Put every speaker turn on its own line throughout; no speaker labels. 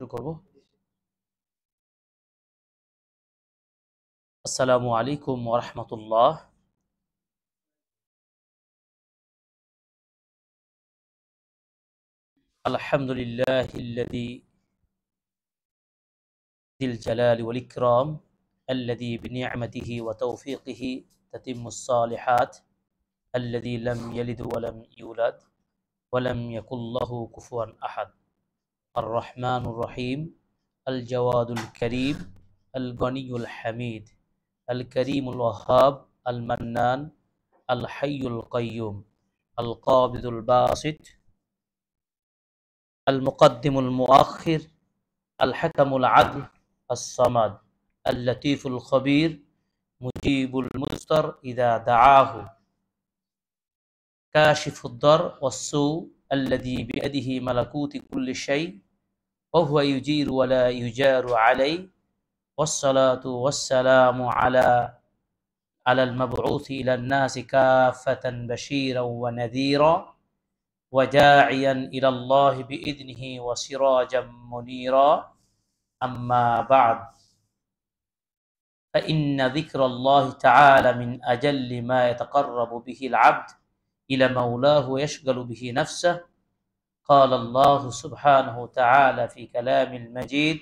শুরু করব। আসসালামু আলাইকুম ওয়া রাহমাতুল্লাহ। আলহামদুলিল্লাহিল্লাযী যিল জালালি ওয়াল ইকরাম আল্লাযী বিনি'মাতিহি ওয়া তাওফীকিহি তাতিম্মুস সালিহাত আল্লাযী লাম ইয়ালিদ ওয়া লাম ইউলাদ ওয়া লাম ইয়াকুল লাহু কুফুয়ান আহাদ। আর রহমানুর রহিম আল জাওয়াদুল কারীম আল গনিয়ুল হামিদ আল কারীমুল ওয়াহ্হাব আল মান্নান আল হাইয়ুল কাইয়্যুম আল কাবিদুল বাসিত المقدم المؤخر الحكم العدل الصمد اللطيف الخبير مجيب المضطر إذا دعاه كاشف الضر والسوء الذي بيده ملكوت كل شيء وهو يجير ولا يجار عليه والصلاة والسلام على المبعوث إلى الناس كافة بشيرا ونذيرا وجاعيا إلى الله بإذنه وسراجا منيرا أما بعد فإن ذكر الله تعالى من أجل ما يتقرب به العبد إلى مولاه ويشغل به نفسه. قال الله سبحانه وتعالى في كلام المجيد: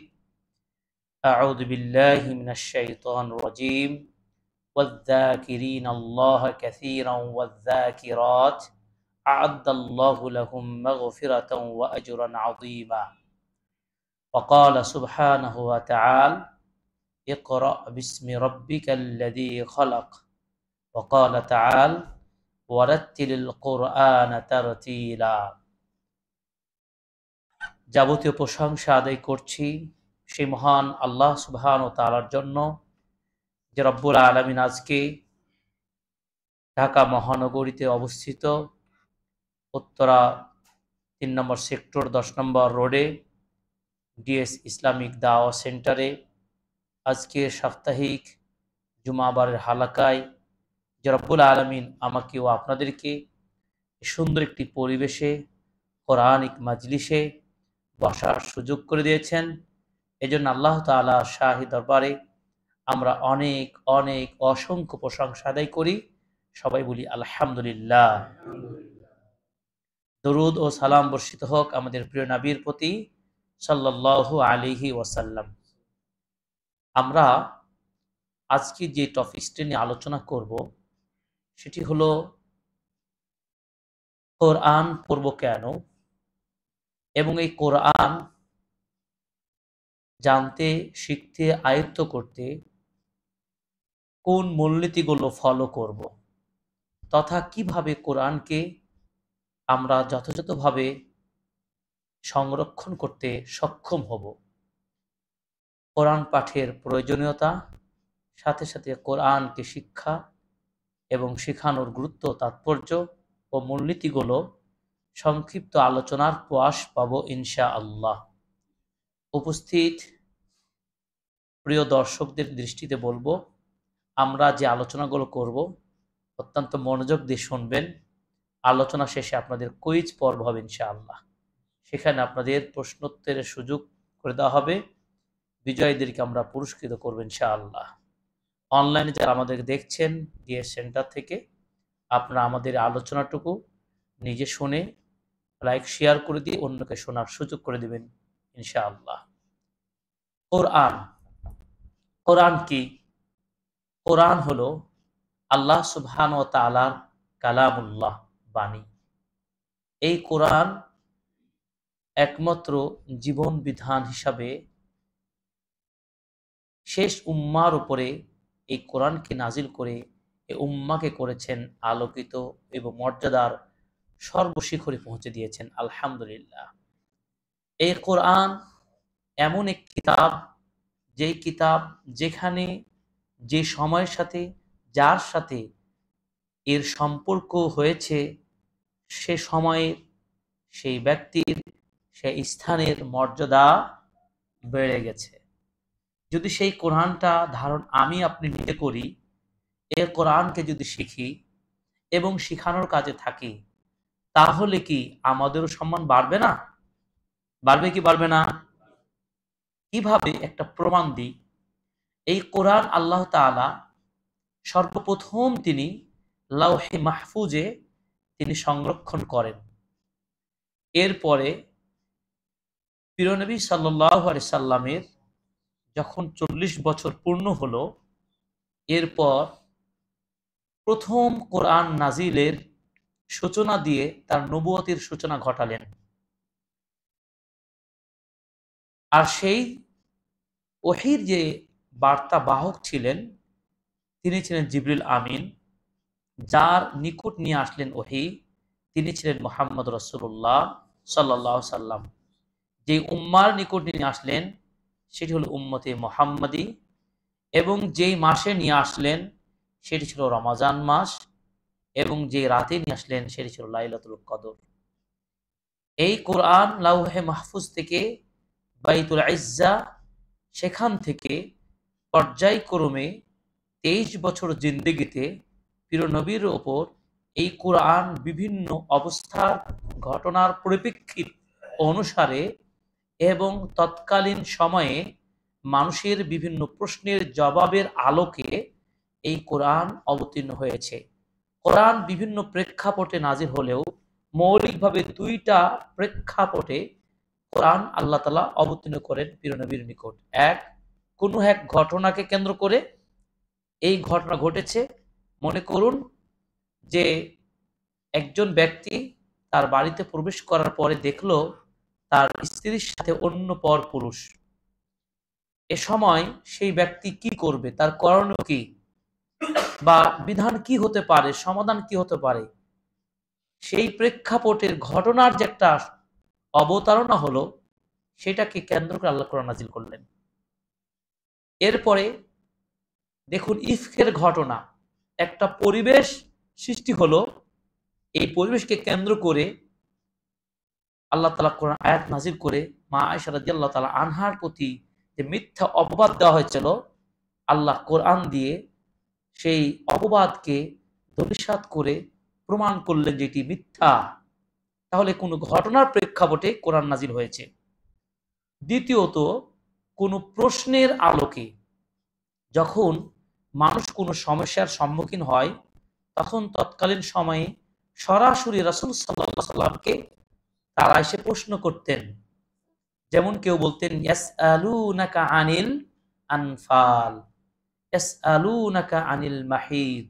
أعوذ بالله من الشيطان الرجيم والذاكرين الله كثيرا والذاكرات أعد الله لهم مغفرة وأجرا عظيما. وقال سبحانه وتعالى: اقرأ باسم ربك الذي خلق. وقال تعالى: ورتل القرآن ترتيلا. যাবতীয় প্রশংসা আদায় করছি সেই মহান আল্লাহ সুবহানাহু ওয়া তাআলার জন্য, যে রব্বুল আলামিন আজকে ঢাকা মহানগরীতে অবস্থিত উত্তরা ৩ নম্বর সেক্টর ১০ নম্বর রোডে ডিএস ইসলামিক দাওয়া সেন্টারে আজকের সাপ্তাহিক জুমাবারের হালাকায় যে রব্বুল আলামিন আমাকে ও আপনাদেরকে সুন্দর একটি পরিবেশে কোরআনিক মাজলিসে বসার সুযোগ করে দিয়েছেন। এজন্য আল্লাহ তাআলা শাহী দরবারে আমরা অনেক অনেক অসংখ্য প্রশংসা আদায় করি। সবাই বলি আলহামদুলিল্লাহ। দরুদ ও সালাম বর্ষিত হোক আমাদের প্রিয় নবীর প্রতি সাল্লাল্লাহু আলাইহি ওয়াসাল্লাম। আমরা আজকে যে টপিকসটি নিয়ে আলোচনা করব সেটি হলো কোরআন পড়ব কেন, এবং এই কোরআন জানতে, শিখতে, আয়ত্ত করতে কোন মূলনীতিগুলো ফলো করব, তথা কিভাবে কোরআনকে আমরা যথাযথভাবে সংরক্ষণ করতে সক্ষম হব। কোরআন পাঠের প্রয়োজনীয়তা, সাথে সাথে কোরআনকে শিক্ষা এবং শেখানোর গুরুত্ব, তাৎপর্য ও মূলনীতিগুলো সংক্ষিপ্ত আলোচনার প্রয়াস পাবো ইনশাআল্লাহ। উপস্থিত প্রিয় দর্শকদের দৃষ্টিতে বলবো, আমরা যে আলোচনাগুলো করব অত্যন্ত মনোযোগ দিয়ে শুনবেন। আলোচনা শেষে আপনাদের কুইজ পর্ব হবে ইনশাআল্লাহ, সেখানে আপনাদের প্রশ্নোত্তরের সুযোগ করে দেওয়া হবে। বিজয়ীদেরকে আমরা পুরস্কৃত করব ইনশাআল্লাহ। অনলাইনে যারা আমাদেরকে দেখছেন ডিএস সেন্টার থেকে, আপনারা আমাদের আলোচনাটুকু নিজে শুনে লাইক শেয়ার করে দিয়ে অন্যকে শোনার সুযোগ করে দিবেন ইনশাআল্লাহ। কোরআন, কোরআন কি? কোরআন হলো আল্লাহ সুবহানাহু ওয়া তাআলার কালামুল্লাহ, বাণী। এই কোরআন একমাত্র জীবন বিধান হিসাবে শেষ উম্মার উপরে এই কোরআনকে নাজিল করে এই উম্মাকে করেছেন আলোকিত এবং মর্যাদার সর্বশিখরে পৌঁছে দিয়েছেন। আলহামদুলিল্লাহ। এই কোরআন এমন এক কিতাব, যেই কিতাব যেখানে যে সময়ের সাথে যার সাথে এর সম্পর্ক হয়েছে, সে সময়ের, সেই ব্যক্তির, সেই স্থানের মর্যাদা বেড়ে গেছে। যদি সেই কোরআনটা ধারণ আমি আপনি নিতে করি, এই কোরআনকে যদি শিখি এবং শিখানোর কাজে থাকি, তাহলে কি আমাদেরও সম্মান বাড়বে না? বাড়বে কি বাড়বে না? কিভাবে একটা প্রমাণ দিই। এই কোরআন আল্লাহ তাআলা সর্বপ্রথম তিনি লাওহে মাহফুজে তিনি সংরক্ষণ করেন। এরপরে প্রিয়নবী সাল্লাল্লাহু আলাইহি সাল্লামের যখন ৪০ বছর পূর্ণ হলো, এরপর প্রথম কোরআন নাজিলের সূচনা দিয়ে তার নবুয়তের সূচনা ঘটালেন। আর সেই ওহীর যে বার্তা বাহক ছিলেন তিনি ছিলেন জিবরিল আমিন, যার নিকট নিয়ে আসলেন ওহী তিনি ছিলেন মুহাম্মদ রাসূলুল্লাহ সাল্লাল্লাহু আলাইহি সাল্লাম। যে উম্মার নিকট নিয়ে আসলেন সেটি হলো উম্মতে মুহাম্মাদি, এবং যেই মাসে নিয়ে আসলেন সেটি ছিল রমাজান মাস, এবং যে রাতে নিয়ে আসলেন সেটি ছিল লাইলাতুল কদর। এই কোরআন লাওহে মাহফুজ থেকে বাইতুল ইজ্জা, সেখান থেকে পর্যায়ক্রমে 23 বছর জিন্দেগিতে প্রিয় নবীর ওপর এই কোরআন বিভিন্ন অবস্থার ঘটনার পরিপ্রেক্ষিত অনুসারে এবং তৎকালীন সময়ে মানুষের বিভিন্ন প্রশ্নের জবাবের আলোকে এই কোরআন অবতীর্ণ হয়েছে। কোরআন বিভিন্ন প্রেক্ষাপটে নাজির হলেও মৌলিকভাবে দুইটা প্রেক্ষাপটে কোরআন আল্লাহ তাআলা অবতীর্ণ করেন প্রিয় নবীর নিকট। এক, কোনো এক ঘটনাকে কেন্দ্র করে। এই ঘটনা ঘটেছে, মনে করুন যে একজন ব্যক্তি তার বাড়িতে প্রবেশ করার পরে দেখলো তার স্ত্রীর সাথে অন্য পর পুরুষ। এ সময় সেই ব্যক্তি কি করবে, তার করণীয় কি, বা বিধান কি হতে পারে, সমাধান কি হতে পারে, সেই প্রেক্ষাপটের ঘটনার যে একটা অবতারণা হলো, সেটাকে কেন্দ্র করে আল্লাহ কোরআন নাজিল করলেন। এরপরে দেখুন ইফকের ঘটনা, একটা পরিবেশ সৃষ্টি হলো, এই পরিবেশকে কেন্দ্র করে আল্লাহ তাআলা কোরআন আয়াত নাজিল করে মা আয়েশা রাদিয়াল্লাহু তাআলা আনহার প্রতি যে মিথ্যা অপবাদ দেওয়া হয়েছিল, আল্লাহ কোরআন দিয়ে সেই অপবাদকে ধূলিসাৎ করে প্রমাণ করলেন যে এটি মিথ্যা। তাহলে কোনো ঘটনার প্রেক্ষাপটে কোরআন নাজিল হয়েছে। দ্বিতীয়ত, কোনো প্রশ্নের আলোকে যখন মানুষ কোনো সমস্যার সম্মুখীন হয়, তখন তৎকালীন সময়ে সরাসরি রাসূল সাল্লাল্লাহু আলাইহি সাল্লামকে তারা এসে প্রশ্ন করতেন। যেমন কেউ বলতেন ইয়াসআলুনাকা আনিল আনফাল, ইয়াসআলুনাকা আনিল মাহিদ।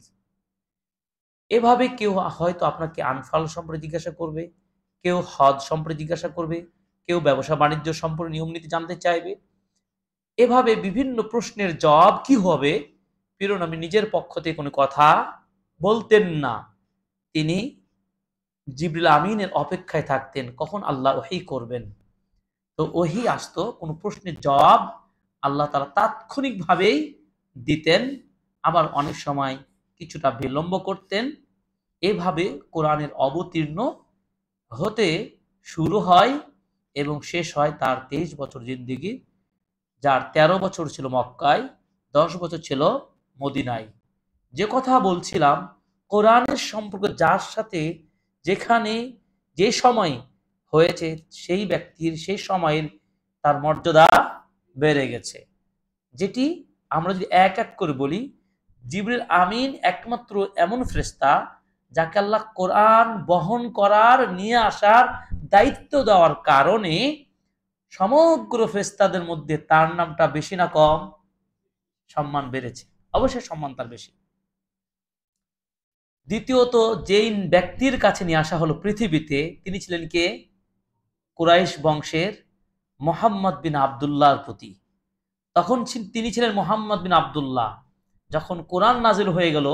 এভাবে কেউ হয়তো আপনাকে আনফাল সম্পর্কে জিজ্ঞাসা করবে, কেউ হজ সম্পর্কে জিজ্ঞাসা করবে, কেউ ব্যবসা বাণিজ্য সম্পর্কে নিয়ম নীতি জানতে চাইবে। এভাবে বিভিন্ন প্রশ্নের জবাব কি হবে, প্রিয় নবী নিজের পক্ষ থেকে কোনো কথা বলতেন না। তিনি জিবরিল আমিনের অপেক্ষায় থাকতেন কখন আল্লাহ ওহী করবেন। তো ওহী আসতো, কোনো প্রশ্নের জবাব আল্লাহ তাআলা তাৎক্ষণিকভাবেই দিতেন, আবার অনেক সময় কিছুটা বিলম্ব করতেন। এভাবে কোরআনের অবতীর্ণ হতে শুরু হয় এবং শেষ হয় তার 23 বছর জিন্দেগি, যার 13 বছর ছিল মক্কায়, 10 বছর ছিল মদিনায়। যে কথা বলছিলাম, কোরআনের সম্পর্ক যার সাথে যেখানে যে সময় হয়েছে সেই ব্যক্তির সেই সময়ের তার মর্যাদা বেড়ে গেছে। যেটি আমরা যদি এক এক করে বলি, জিবরিল আমিন একমাত্র এমন ফেরেশতা যাকে আল্লাহ কোরআন বহন করার, নিয়ে আসার দায়িত্ব দেওয়ার কারণে সমগ্র ফেরেশতাদের মধ্যে তার নামটা বেশি না কম, সম্মান বেড়েছে। অবশ্যই সম্মান তার বেশি। দ্বিতীয়ত, যেই ব্যক্তির কাছে নিয়ে আসা হলো পৃথিবীতে, তিনি ছিলেন কে? কুরাইশ বংশের মুহাম্মদ বিন আব্দুল্লাহর প্রতি। তখন তিনি ছিলেন মুহাম্মদ বিন আব্দুল্লাহ। যখন কোরআন নাজিল হয়ে গেল,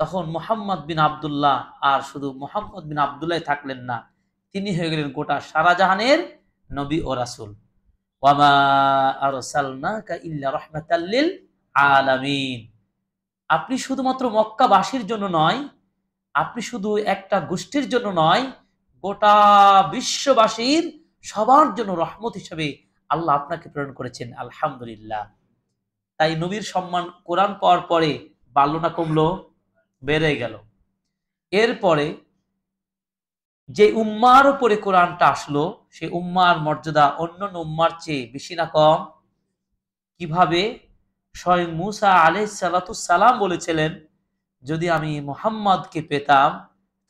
তখন মুহাম্মদ বিন আব্দুল্লাহ আর শুধু মুহাম্মদ বিন আব্দুল্লাহ থাকলেন না, তিনি হয়ে গেলেন গোটা সারা জাহানের নবী ও রাসূল। ওয়ামা আরসালনাকা ইল্লা রাহমাতাল লিল আলামিন। আপনি শুধুমাত্র মক্কাবাসীর জন্য নয়, আপনি শুধু একটা গোষ্ঠীর জন্য নয়, গোটা বিশ্ববাসীর সবার জন্য রহমত হিসেবে আল্লাহ আপনাকে প্রেরণ করেছেন। আলহামদুলিল্লাহ। তাই নবীর সম্মান কোরআন পাওয়ার পরে বাড়লো না কমলো? বেড়ে গেল। এরপরে যে উম্মার উপরে কোরআনটা আসলো, সেই উম্মার মর্যাদা অন্য উম্মার চেয়ে বেশি না কম? কিভাবে স্বয়ং মুসা আলাইহিস সালাম বলেছিলেন, যদি আমি মুহাম্মদকে পেতাম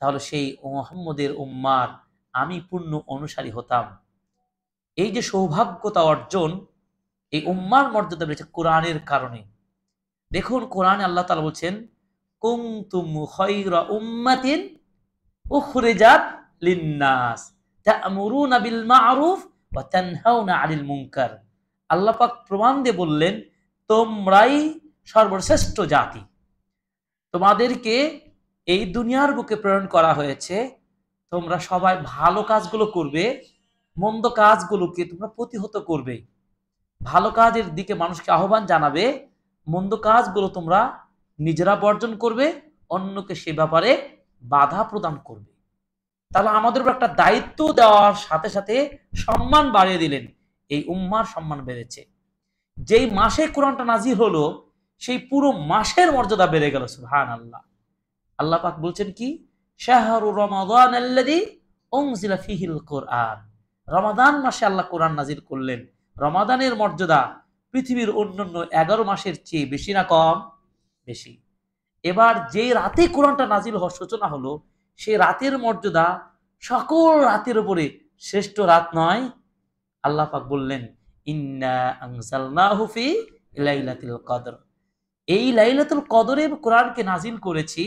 তাহলে সেই মুহাম্মদের উম্মার আমি পূর্ণ অনুসারী হতাম। এই যে সৌভাগ্যতা অর্জন, এই উম্মার মর্যাদা বেড়েছে কোরআনের কারণে। দেখুন কোরআনে আল্লাহ তাআলা বলছেন, কুনতুম খায়রা উম্মাতিন উখরিজাত লিন্নাস তা'মুরুনা বিল মা'রুফ ওয়া তানহাউনা আনিল মুনকার। আল্লাহ পাক প্রমাণ দিয়ে বললেন, তোমরাই সর্বশ্রেষ্ঠ জাতি, তোমাদেরকে এই দুনিয়ার বুকে প্রেরণ করা হয়েছে, তোমরা সবাই ভালো কাজগুলো করবে, মন্দ কাজগুলোকে তোমরা প্রতিহত করবে, ভালো কাজের দিকে মানুষকে আহ্বান জানাবে, মন্দ কাজগুলো তোমরা নিজেরা বর্জন করবে, অন্যকে সে ব্যাপারে বাধা প্রদান করবে। তাহলে আমাদের উপর একটা দায়িত্ব দেওয়ার সাথে সাথে সম্মান বাড়িয়ে দিলেন, এই উম্মার সম্মান বেড়েছে। যেই মাসে কোরআনটা নাজিল হলো সেই পুরো মাসের মর্যাদা বেড়ে গেল। সুবহানাল্লাহ। আল্লাহ পাক বলছেন কি, শাহরু রমাদান আল্লাযী উনজিলা ফীহিল কুরআন। রমাদান মাসে আল্লাহ কোরআন নাজিল করলেন। রমাদানের মর্যাদা পৃথিবীর অন্যান্য 11 মাসের চেয়ে বেশি না কম? বেশি। এবার যেই রাতে কোরআনটা নাজিল হওয়ার সূচনা হলো, সেই রাতের মর্যাদা সকল রাতের উপরে শ্রেষ্ঠ রাত নয়? আল্লাহ পাক বললেন, ইন্না আনজালনাহু ফি লাইলাতুল কদর। এই লাইলাতুল কদরে কোরআনকে নাজিল করেছি।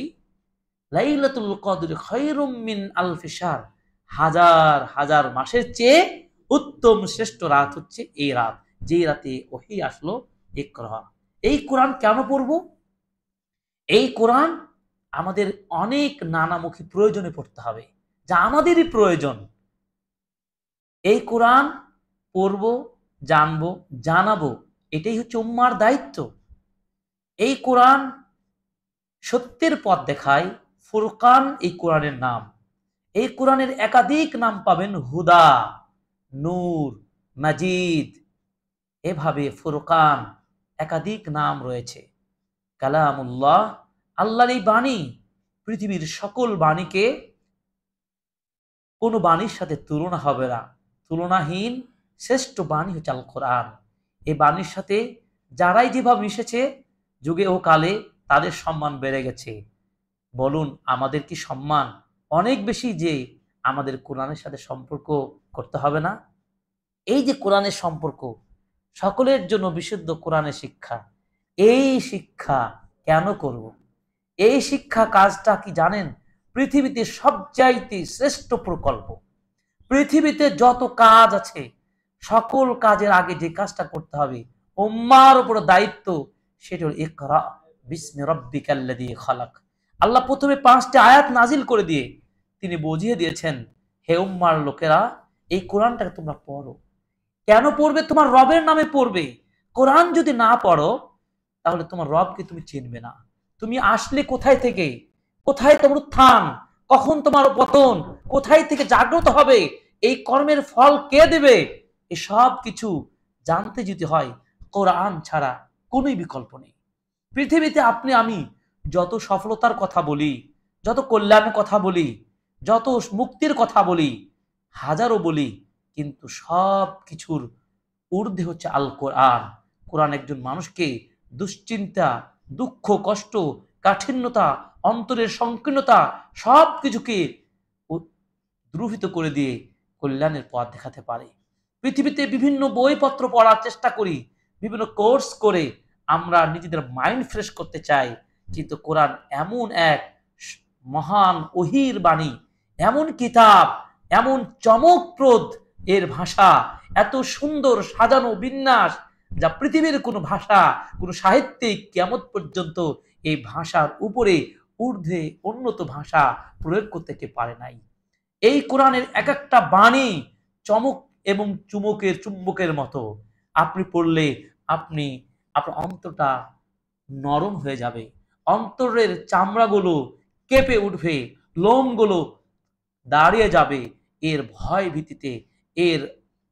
লাইলাতুল কদর খায়রুম মিন আলফি শাহর। হাজার হাজার মাসের চেয়ে উত্তম শ্রেষ্ঠ রাত হচ্ছে এই রাত, যেই রাতে ওহী আসলো, ইকরা। এই কোরআন কেন পড়ব? এই কোরআন আমাদের অনেক নানামুখী প্রয়োজনে পড়তে হবে, যা আমাদেরই প্রয়োজন। এই কোরআন পড়ব, জানবো, জানাবো, এটাই হচ্ছে উম্মার দায়িত্ব। এই কোরআন সত্যের পথ দেখায়। ফুরকান এই কোরআনের নাম। এই কোরআনের একাধিক নাম পাবেন, হুদা, নূর, মাজিদ, এভাবে ফুরকান একাধিক নাম রয়েছে। কালামুল্লাহ, আল্লাহর এই বাণী পৃথিবীর সকল বাণীকে কোনো বাণীর সাথে তুলনা হবে না। তুলনাহীন শ্রেষ্ঠ বাণী হচ্ছে আল কোরআন। এই বাণীর সাথে যারাই যেভাবে মিশেছে যুগে ও কালে, তাদের সম্মান বেড়ে গেছে। বলুন, আমাদের কি সম্মান অনেক বেশি যে আমাদের কোরআনের সাথে সম্পর্ক করতে হবে না? এই যে কোরআনের সম্পর্ক, সকলের জন্য বিশুদ্ধ কোরআনের শিক্ষা, এই শিক্ষা কেন করব? এই শিক্ষা কাজটা কি জানেন? পৃথিবীতে সবচাইতে শ্রেষ্ঠ প্রকল্প। পৃথিবীতে যত কাজ আছে, সকল কাজের আগে যে কাজটা করতে হবে, উম্মার উপর দায়িত্ব, সেটা হল ইকরা বিসমি রাব্বিকাল্লাযী খালাক। আল্লাহ প্রথমে 5টি আয়াত নাজিল করে দিয়ে তিনি বুঝিয়ে দিয়েছেন, হে উম্মার লোকেরা, এই কোরআনটাকে তোমরা পড়ো। কেন পড়বে? তোমার রবের নামে পড়বে। কোরআন যদি না পড়ো তাহলে তোমার রবকে তুমি চিনবে না। তুমি আসলে কোথায় থেকে, কোথায় তোমার উত্থান, কখন তোমার পতন, কোথায় থেকে জাগ্রত হবে, এই কর্মের ফল কে দেবে, এই সব কিছু জানতে যদি হয়, কোরআন ছাড়া কোনো বিকল্প নেই। পৃথিবীতে আপনি আমি যত সফলতার কথা বলি, যত কল্যাণের কথা বলি, যত মুক্তির কথা বলি, হাজারো বলি, কিন্তু সব কিছুর ঊর্ধ্বে হচ্ছে আল কোরআন। কোরআন একজন মানুষকে দুশ্চিন্তা, দুঃখ, কষ্ট, কাঠিন্যতা, অন্তরের সংকীর্ণতা সব কিছুকে দ্রুহিত করে দিয়ে কল্যাণের পথ দেখাতে পারে। পৃথিবীতে বিভিন্ন বইপত্র পড়ার চেষ্টা করি, বিভিন্ন কোর্স করে আমরা নিজেদের মাইন্ড ফ্রেশ করতে চাই, কিন্তু কোরআন এমন এক মহান ওহীর বাণী, এমন কিতাব, এমন চমকপ্রদ এর ভাষা, এত সুন্দর সাজানো বিন্যাস, যা পৃথিবীর কোনো ভাষা, কোনো সাহিত্যিক কিয়ামত পর্যন্ত এই ভাষার উপরে ঊর্ধ্বে উন্নত ভাষা প্রয়োগ করতে পারে নাই। এই কোরআনের এক একটা বাণী চমক এবং চুম্বকের মতো। আপনি পড়লে আপনার অন্তরটা নরম হয়ে যাবে, অন্তরের চামড়াগুলো কেঁপে উঠবে, লোমগুলো দাঁড়িয়ে যাবে। এর ভয় ভীতিতে, এর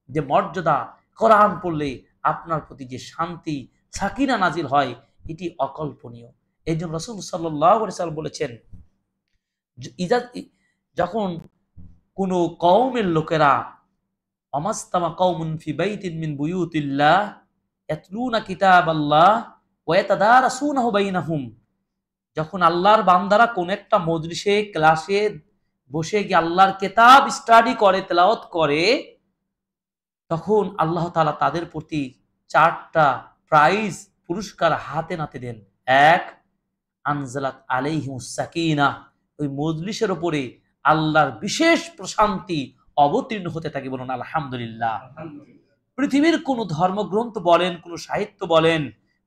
যে মর্যাদা, কোরআন পড়লে আপনার প্রতি যে শান্তি, সাকিনা নাজিল হয়, এটি অকল্পনীয়। এই জন্য রাসূল সাল্লাল্লাহু আলাইহি ওয়াসাল্লাম বলেছেন, যখন কোনো কওমের লোকেরা, অমাস্তামা কওমুন ফি বাইতিন মিন বুয়ুতিল্লাহ ইয়াতলুনা কিতাবাল্লাহ ওয়া ইয়াতাদারাসুনাহু বাইনাহুম। যখন আল্লাহর বান্দারা কোন একটা মজলিসে ক্লাসে বসে গিয়ে আল্লাহর কিতাব স্টাডি করে, তেলাওয়াত করে, তখন আল্লাহ তাআলা তাদের প্রতি 4টা প্রাইজ পুরস্কার হাতে নাতে দেন। এক, আনজালাত আলাইহিমুস সাকিনাহ, ওই মজলিসের উপরে আল্লাহর বিশেষ প্রশান্তি অবতীর্ণ হতে থাকে। বলুন আলহামদুলিল্লাহ। পৃথিবীর কোন ধর্মগ্রন্থ বলেন, কোন সাহিত্য বলেন,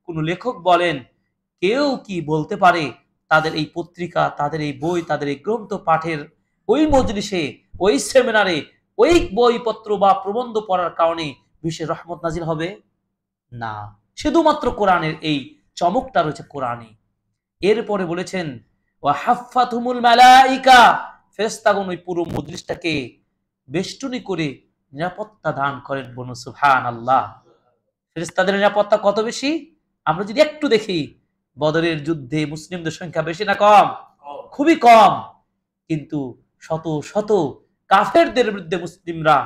কোন লেখক বলেন, কেউ কি বলতে পারে তাদের এই পত্রিকা, তাদের এই বই, তাদের এই গ্রন্থ পাঠের ওই মজলিসে, ওই সেমিনারে, ওই বইপত্র বা প্রবন্ধ পড়ার কারণে বিশেষ রহমত নাজিল হবে? না, শুধুমাত্র কোরআনের এই চমকটা রয়েছে কোরআনে। এরপরে বলেছেন ওয়া হাফফাতুহুমুল মালাইকা, ফেরেশতাগণ ওই পুরো মজলিসটাকে বেষ্টনী করে নিরাপত্তা দান করেন। বলুন সুবহানাল্লাহ। ফেরেশতাদের নিরাপত্তা কত বেশি আমরা যদি একটু দেখি, বদরের যুদ্ধে মুসলিমদের সংখ্যা বেশি না কম? খুবই কম, কিন্তু শত শত কাফেরদের বিরুদ্ধে মুসলিমরা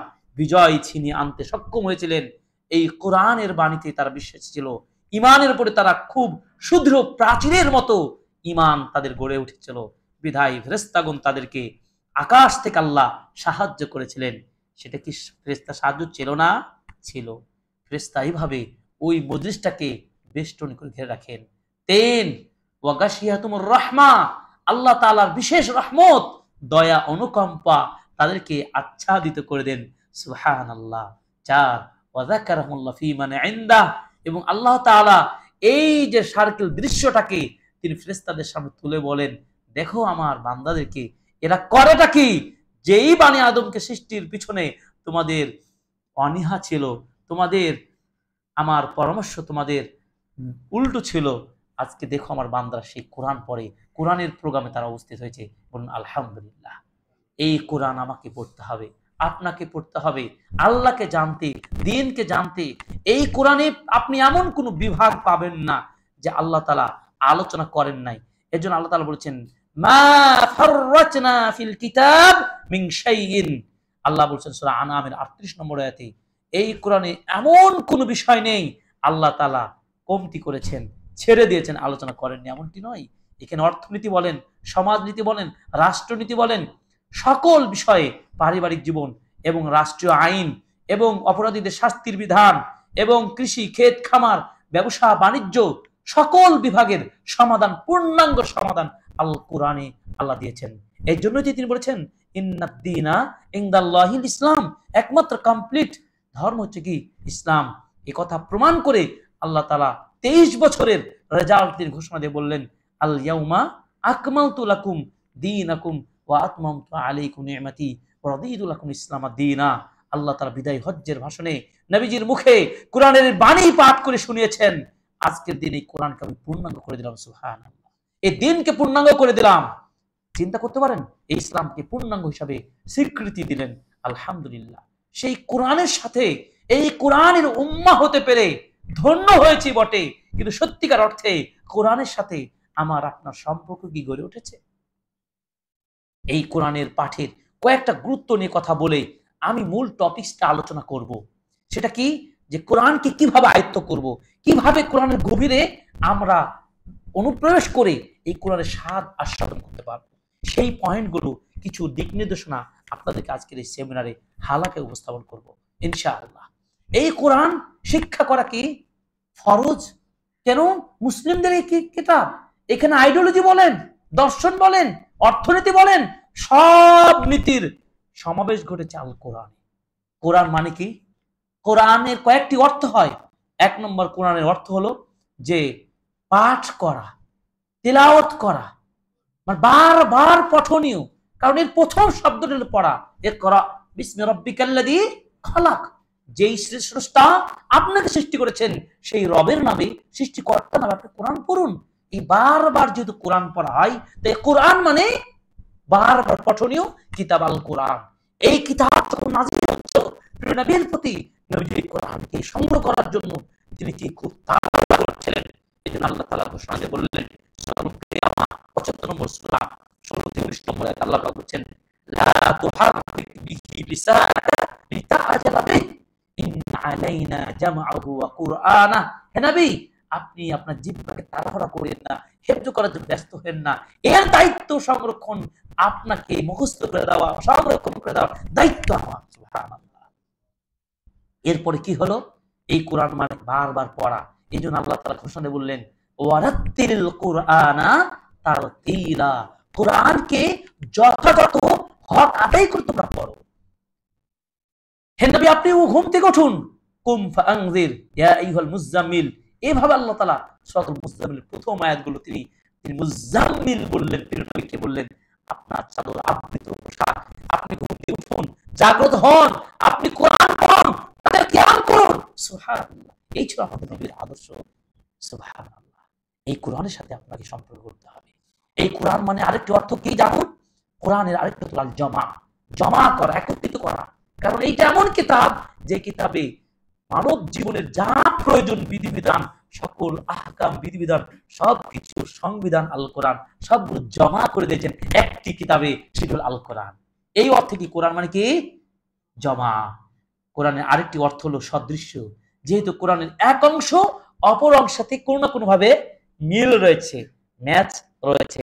বিজয় ছিনিয়ে আনতে সক্ষম হয়েছিলেন। এই কোরআনের বাণীতে তারা বিশ্বাসী ছিল, ইমানের উপরে তারা খুব সুদৃঢ় প্রাচীরের মতো ইমান তাদের গড়ে উঠেছিল। বিধায় ফেরেশতাগণ তাদেরকে আকাশ থেকে আল্লাহ সাহায্য করেছিলেন। সেটা কি ফেরেশতা সাহায্য ছিল না? ছিল। ফেরেশতা এইভাবে ওই মজলিসটাকে বেষ্টনী করে ঘিরে রাখেন। তেন ওয়াগাশিয়াতুমুর রাহমা, আল্লাহ তাআলার বিশেষ রহমত, দয়া, অনুকম্পা তাদেরকে আচ্ছাদিত করে দেন। সুবহানাল্লাহ। 4, ওয়াযাকারাহুল্লাহ ফী মান ইনদাহ, এবং আল্লাহ তাআলা এই যে সার্কেল দৃশ্যটাকে তিনি ফেরেশতাদের সামনে তুলে বলেন, দেখো আমার বান্দাদেরকে এরা করেটা কি? যেই বানি আদমকে সৃষ্টির পিছনে তোমাদের অনীহা ছিল, তোমাদের আমার পরামর্শ তোমাদের উল্টো ছিল, আজকে দেখো আমার বান্দারা সেই কোরআন পড়ে, কোরআনের প্রোগ্রামে তারা উপস্থিত হয়েছে। বলুন আলহামদুলিল্লাহ। এই কোরআন আমাকে পড়তে হবে, আপনাকে পড়তে হবে, আল্লাহকে জানতে, দ্বীনকে জানতে। এই কোরআনে আপনি এমন কোন বিভাগ পাবেন না যে আল্লাহ তাআলা আলোচনা করেন নাই। এজন্য আল্লাহ তাআলা বলেছেন মা ফাররাতনা ফিল কিতাব মিন শাইইন। আল্লাহ বলেছেন সূরা আনামের 38 নম্বর আয়াতে, এই কোরআনে এমন কোন বিষয় নেই আল্লাহ তাআলা কমতি করেছেন, ছেড়ে দিয়েছেন, আলোচনা করেননি, এমনটি নয়। এখানে অর্থনীতি বলেন, সমাজনীতি বলেন, রাষ্ট্রনীতি বলেন, সকল বিষয়ে, পারিবারিক জীবন এবং রাষ্ট্রীয় আইন এবং অপরাধীদের শাস্তির বিধান এবং কৃষি, ক্ষেত খামার, ব্যবসা বাণিজ্য, সকল বিভাগের সমাধান, পূর্ণাঙ্গ সমাধান আল কোরআনে আল্লাহ দিয়েছেন। এই জন্যই তিনি বলেছেন ইন্নাদ দীনা ইনদাল্লাহিল ইসলাম, একমাত্র কমপ্লিট ধর্ম হচ্ছে কি ইসলাম। এই কথা প্রমাণ করে আল্লাহ তাআলা 23 বছরের রেজাল্ট তিনি ঘোষণা দিয়ে বললেন আল ইয়াউমা আকমালতু লাকুম দীনাকুম ওয়া আতমামতু আলাইকুম নি'মাতি ওয়া রাদিতু লাকুম ইসলাম দীনা। আল্লাহ তাআলা বিদায় হজ্জের ভাষণে নবীজির মুখে কোরআনের বাণী পাঠ করে শুনিয়েছেন, আজকের দিন এই কোরআনকে আমি পূর্ণাঙ্গ করে দিলাম। সুবহানাল্লাহ। এই দিনকে পূর্ণাঙ্গ করে দিলাম। চিন্তা করতে পারেন, এই ইসলামকে পূর্ণাঙ্গ হিসাবে স্বীকৃতি দিলেন। আলহামদুলিল্লাহ। সেই কোরআনের সাথে এই কোরআনের উম্মাহ হতে পেরে ধন্য হয়েছি বটে, কিন্তু সত্যিকার অর্থে কোরআনের সাথে আমার আপনার সম্পর্ক কি গড়ে উঠেছে? এই কোরআনের পাঠের কয়েকটা গুরুত্ব নিয়ে কথা বলে আমি মূল টপিকসটা আলোচনা করব। সেটা কি, যে কোরআনকে কিভাবে আয়ত্ত করব, কিভাবে কোরআনের গভীরে আমরা অনুপ্রবেশ করে এই কোরআনের স্বাদ আস্বাদন করতে পারবো। সেই পয়েন্টগুলো, কিছু দিক নির্দেশনা আপনাদেরকে আজকের এই সেমিনারে হালাকে উপস্থাপন করব ইনশাআল্লাহ। এই কোরআন শিক্ষা করা কি ফরজ। কেন? মুসলিমদের এই কিতাব, এখানে আইডিওলজি বলেন, দর্শন বলেন, অর্থনীতি বলেন, সব নীতির সমাবেশ ঘটেছে আল কোরআনে। কোরআন মানে কি? কোরআনের কয়েকটি অর্থ হয়। 1 নম্বর, কোরআনের অর্থ হলো যে পাঠ করা, তিলাওয়াত করা, মানে বারবার পঠনীয়। কারণ এর প্রথম শব্দটা হলো পড়া। ইকরা বিসমি রাব্বিকাল্লাযী খালাক, যেই স্রষ্টা আপনাকে সৃষ্টি করেছেন সেই রবের নামে, সৃষ্টিকর্তার নামে আপনি কোরআন পড়ুন। এই বারবার যেহেতু কোরআন পড়া হয়, তাই কোরআন মানে বারবার পঠনীয় কিতাব আল কোরআন। এই কিতাব যখন নাযিল হচ্ছে নবীর প্রতি, নবী কোরআনকে সংগ্রহ করার জন্য তিনি কি খুব তাড়াহুড়া করছিলেন। এই জন্য আল্লাহ তাআলা ঘোষণা দিয়ে বললেন সূরা কিয়ামা 75 নম্বর সূরা 16-19 নম্বর আয়াতে আল্লাহ পাক বলেছেন লা তুহাররিক বিহি লিসানাকা লিতাআজালা বিহি ইন্না আলাইনা জামআহু ওয়া কুরআনা। হে নবী, আপনি আপনার জিহ্বাকে তাড়াহুড়া করেন না, হেফজ করার জন্য ব্যস্ত হেন না। এর দায়িত্ব সংরক্ষণ আপনাকে মুখস্থ করে দেওয়া, সংরক্ষণ করে দেওয়ার দায়িত্ব আমার। সুবহানাল্লাহ। এরপরে কি হলো? এই কোরআন মানে বারবার পড়া। এই জন্য আল্লাহ তাআলা ঘোষণা বললেন, ওয়ারাত্তিল কুরআনা তারতিলা। কোরআনকে যথাযথ হক আদায় করে তোমরা পড়ো। হে নবী, আপনি ঘুম থেকে উঠুন, কুম ফাআনজির ইয়া আইয়ুহাল মুযাম্মিল। এভাবে আল্লাহ তাআলা সূরাতুল মুযাম্মিলের প্রথম আয়াতগুলো তিনি মুযাম্মিল বললেন, প্রিয় নবীকে বললেন, আপনার চাদর আবৃত পোশাক, আপনি ঘুম থেকে উঠুন, জাগ্রত হন, আপনি কোরআন পড়ুন, তাদের জ্ঞান করুন। সুবহানাল্লাহ। এই ছিল আমাদের নবীর আদর্শ। সুবহানাল্লাহ। এই কোরআনের সাথে আপনাকে সম্পর্ক করতে হবে। এই কোরআন মানে আরেকটি অর্থ কি জানুন? কোরআনের আরেকটি অর্থ জমা, জমা করা, একত্রিত করা। কারণ এইটা এমন কিতাব যে কিতাবে মানব জীবনের যা প্রয়োজন বিধিবিধান, সকল আহকাম বিধিবিধান, সবকিছু সংবিধান আল কোরআন সবগুলো জমা করে দিয়েছেন একটি কিতাবে, সেটা হল আল কোরআন। এই অর্থে কি কোরআন মানে কি? জমা। কোরআনের আরেকটি অর্থ হলো সদৃশ্য। যেহেতু কোরআনের এক অংশ অপর অংশের সাথে কোনো না কোনো ভাবে মিল রয়েছে, ম্যাচ রয়েছে,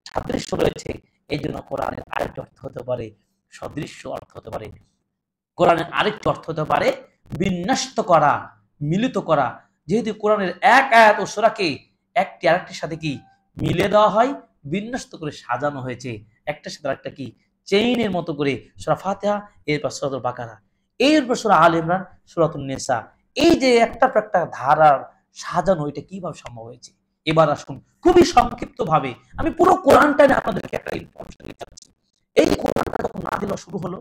সাদৃশ্য রয়েছে, এই জন্য কোরআনের আরেকটি অর্থ হতে পারে সদৃশ্য, অর্থ হতে পারে কোরআনের আরেকটি অর্থ হতে পারে বিন্যস্ত করা, মিলিত করা। যেহেতু কোরআনের এক আয়াত ও সূরাকে একটি আরেকটির সাথে কি মিলে দেওয়া হয়, বিন্যস্ত করে সাজানো হয়েছে, একটার সাথে আরেকটা কি চেইনের মতো করে। সূরা ফাতিহা, এরপর সূরাতুল বাকারা, এরপর সূরা আলে ইমরান, সূরাতুন নিসা। এই যে একটার পর একটা ধারার সাজানো, এটা কিভাবে সম্ভব হয়েছে? এবার আসুন খুবই সংক্ষিপ্ত ভাবে আমি পুরো কোরআনটা নিয়ে আপনাদেরকে একটা ইনফরমেশন দিতে চাচ্ছি। এই কোরআনটা যখন নাযিল শুরু হলো,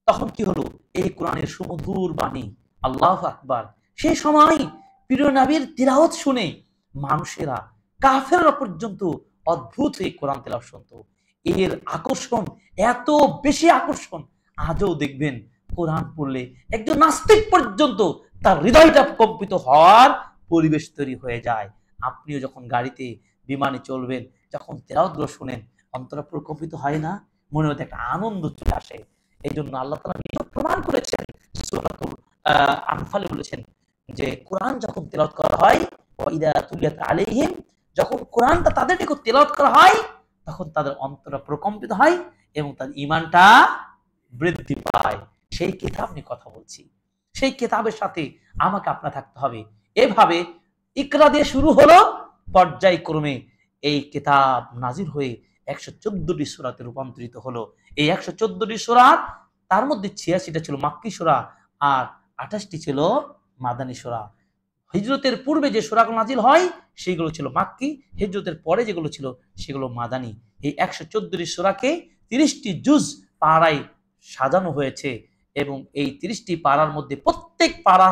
তখন কি হলো? এই কোরআনের সুমধুর বাণী, আল্লাহু আকবার, সেই সময় প্রিয় নবীর তিলাওয়াত শুনে মানুষেরা, কাফেররা পর্যন্ত অদ্ভুত এই কোরআন তেলাওয়াত শুনতো। এর আকর্ষণ এত বেশি আকর্ষণ, আজও দেখবেন কোরআন পড়লে একজন নাস্তিক পর্যন্ত তার হৃদয়টা কম্পিত হওয়ার পরিবেশ তৈরি হয়ে যায়। আপনিও যখন গাড়িতে, বিমানে চলবেন, যখন তেলাওয়াতগুলো শুনেন, অন্তর প্রকম্পিত হয় না? মনের মধ্যে একটা আনন্দ চলে আসে। এই জন্য আল্লাহ তাআলা নিজে প্রমাণ করেছেন, সূরাতুল আনফালে বলেছেন যে কোরআন যখন তেলাওয়াত করা হয়, ওয়াইদা তুলিয়াত আলাইহিম, যখন কোরআনটা তাদের নিকট তেলাওয়াত করা হয়, তখন তাদের অন্তরটা প্রকম্পিত হয় এবং তাদের ঈমানটা বৃদ্ধি পায়। সেই কিতাব নিয়ে কথা বলছি। সেই কিতাবের সাথে আমাকে আপনার থাকতে হবে। এভাবে ইকরা দিয়ে শুরু হলো, পর্যায়ক্রমে এই কিতাব নাজিল হয়ে 114টি সূরাতে রূপান্তরিত হলো। এই 114টি সূরা, তার মধ্যে 86টা ছিল মাক্কি সূরা আর 28টি ছিল মাদানী সূরা। হিজরতের পূর্বে যে সূরাগুলো নাজিল হয় সেগুলো ছিল মাক্কি, হিজরতের পরে যেগুলো ছিল সেগুলো মাদানী। এই 114টি সূরাকে 30টি জুজ পাড়ায় সাজানো হয়েছে এবং এই 30টি পাড়ার মধ্যে প্রত্যেক পাড়া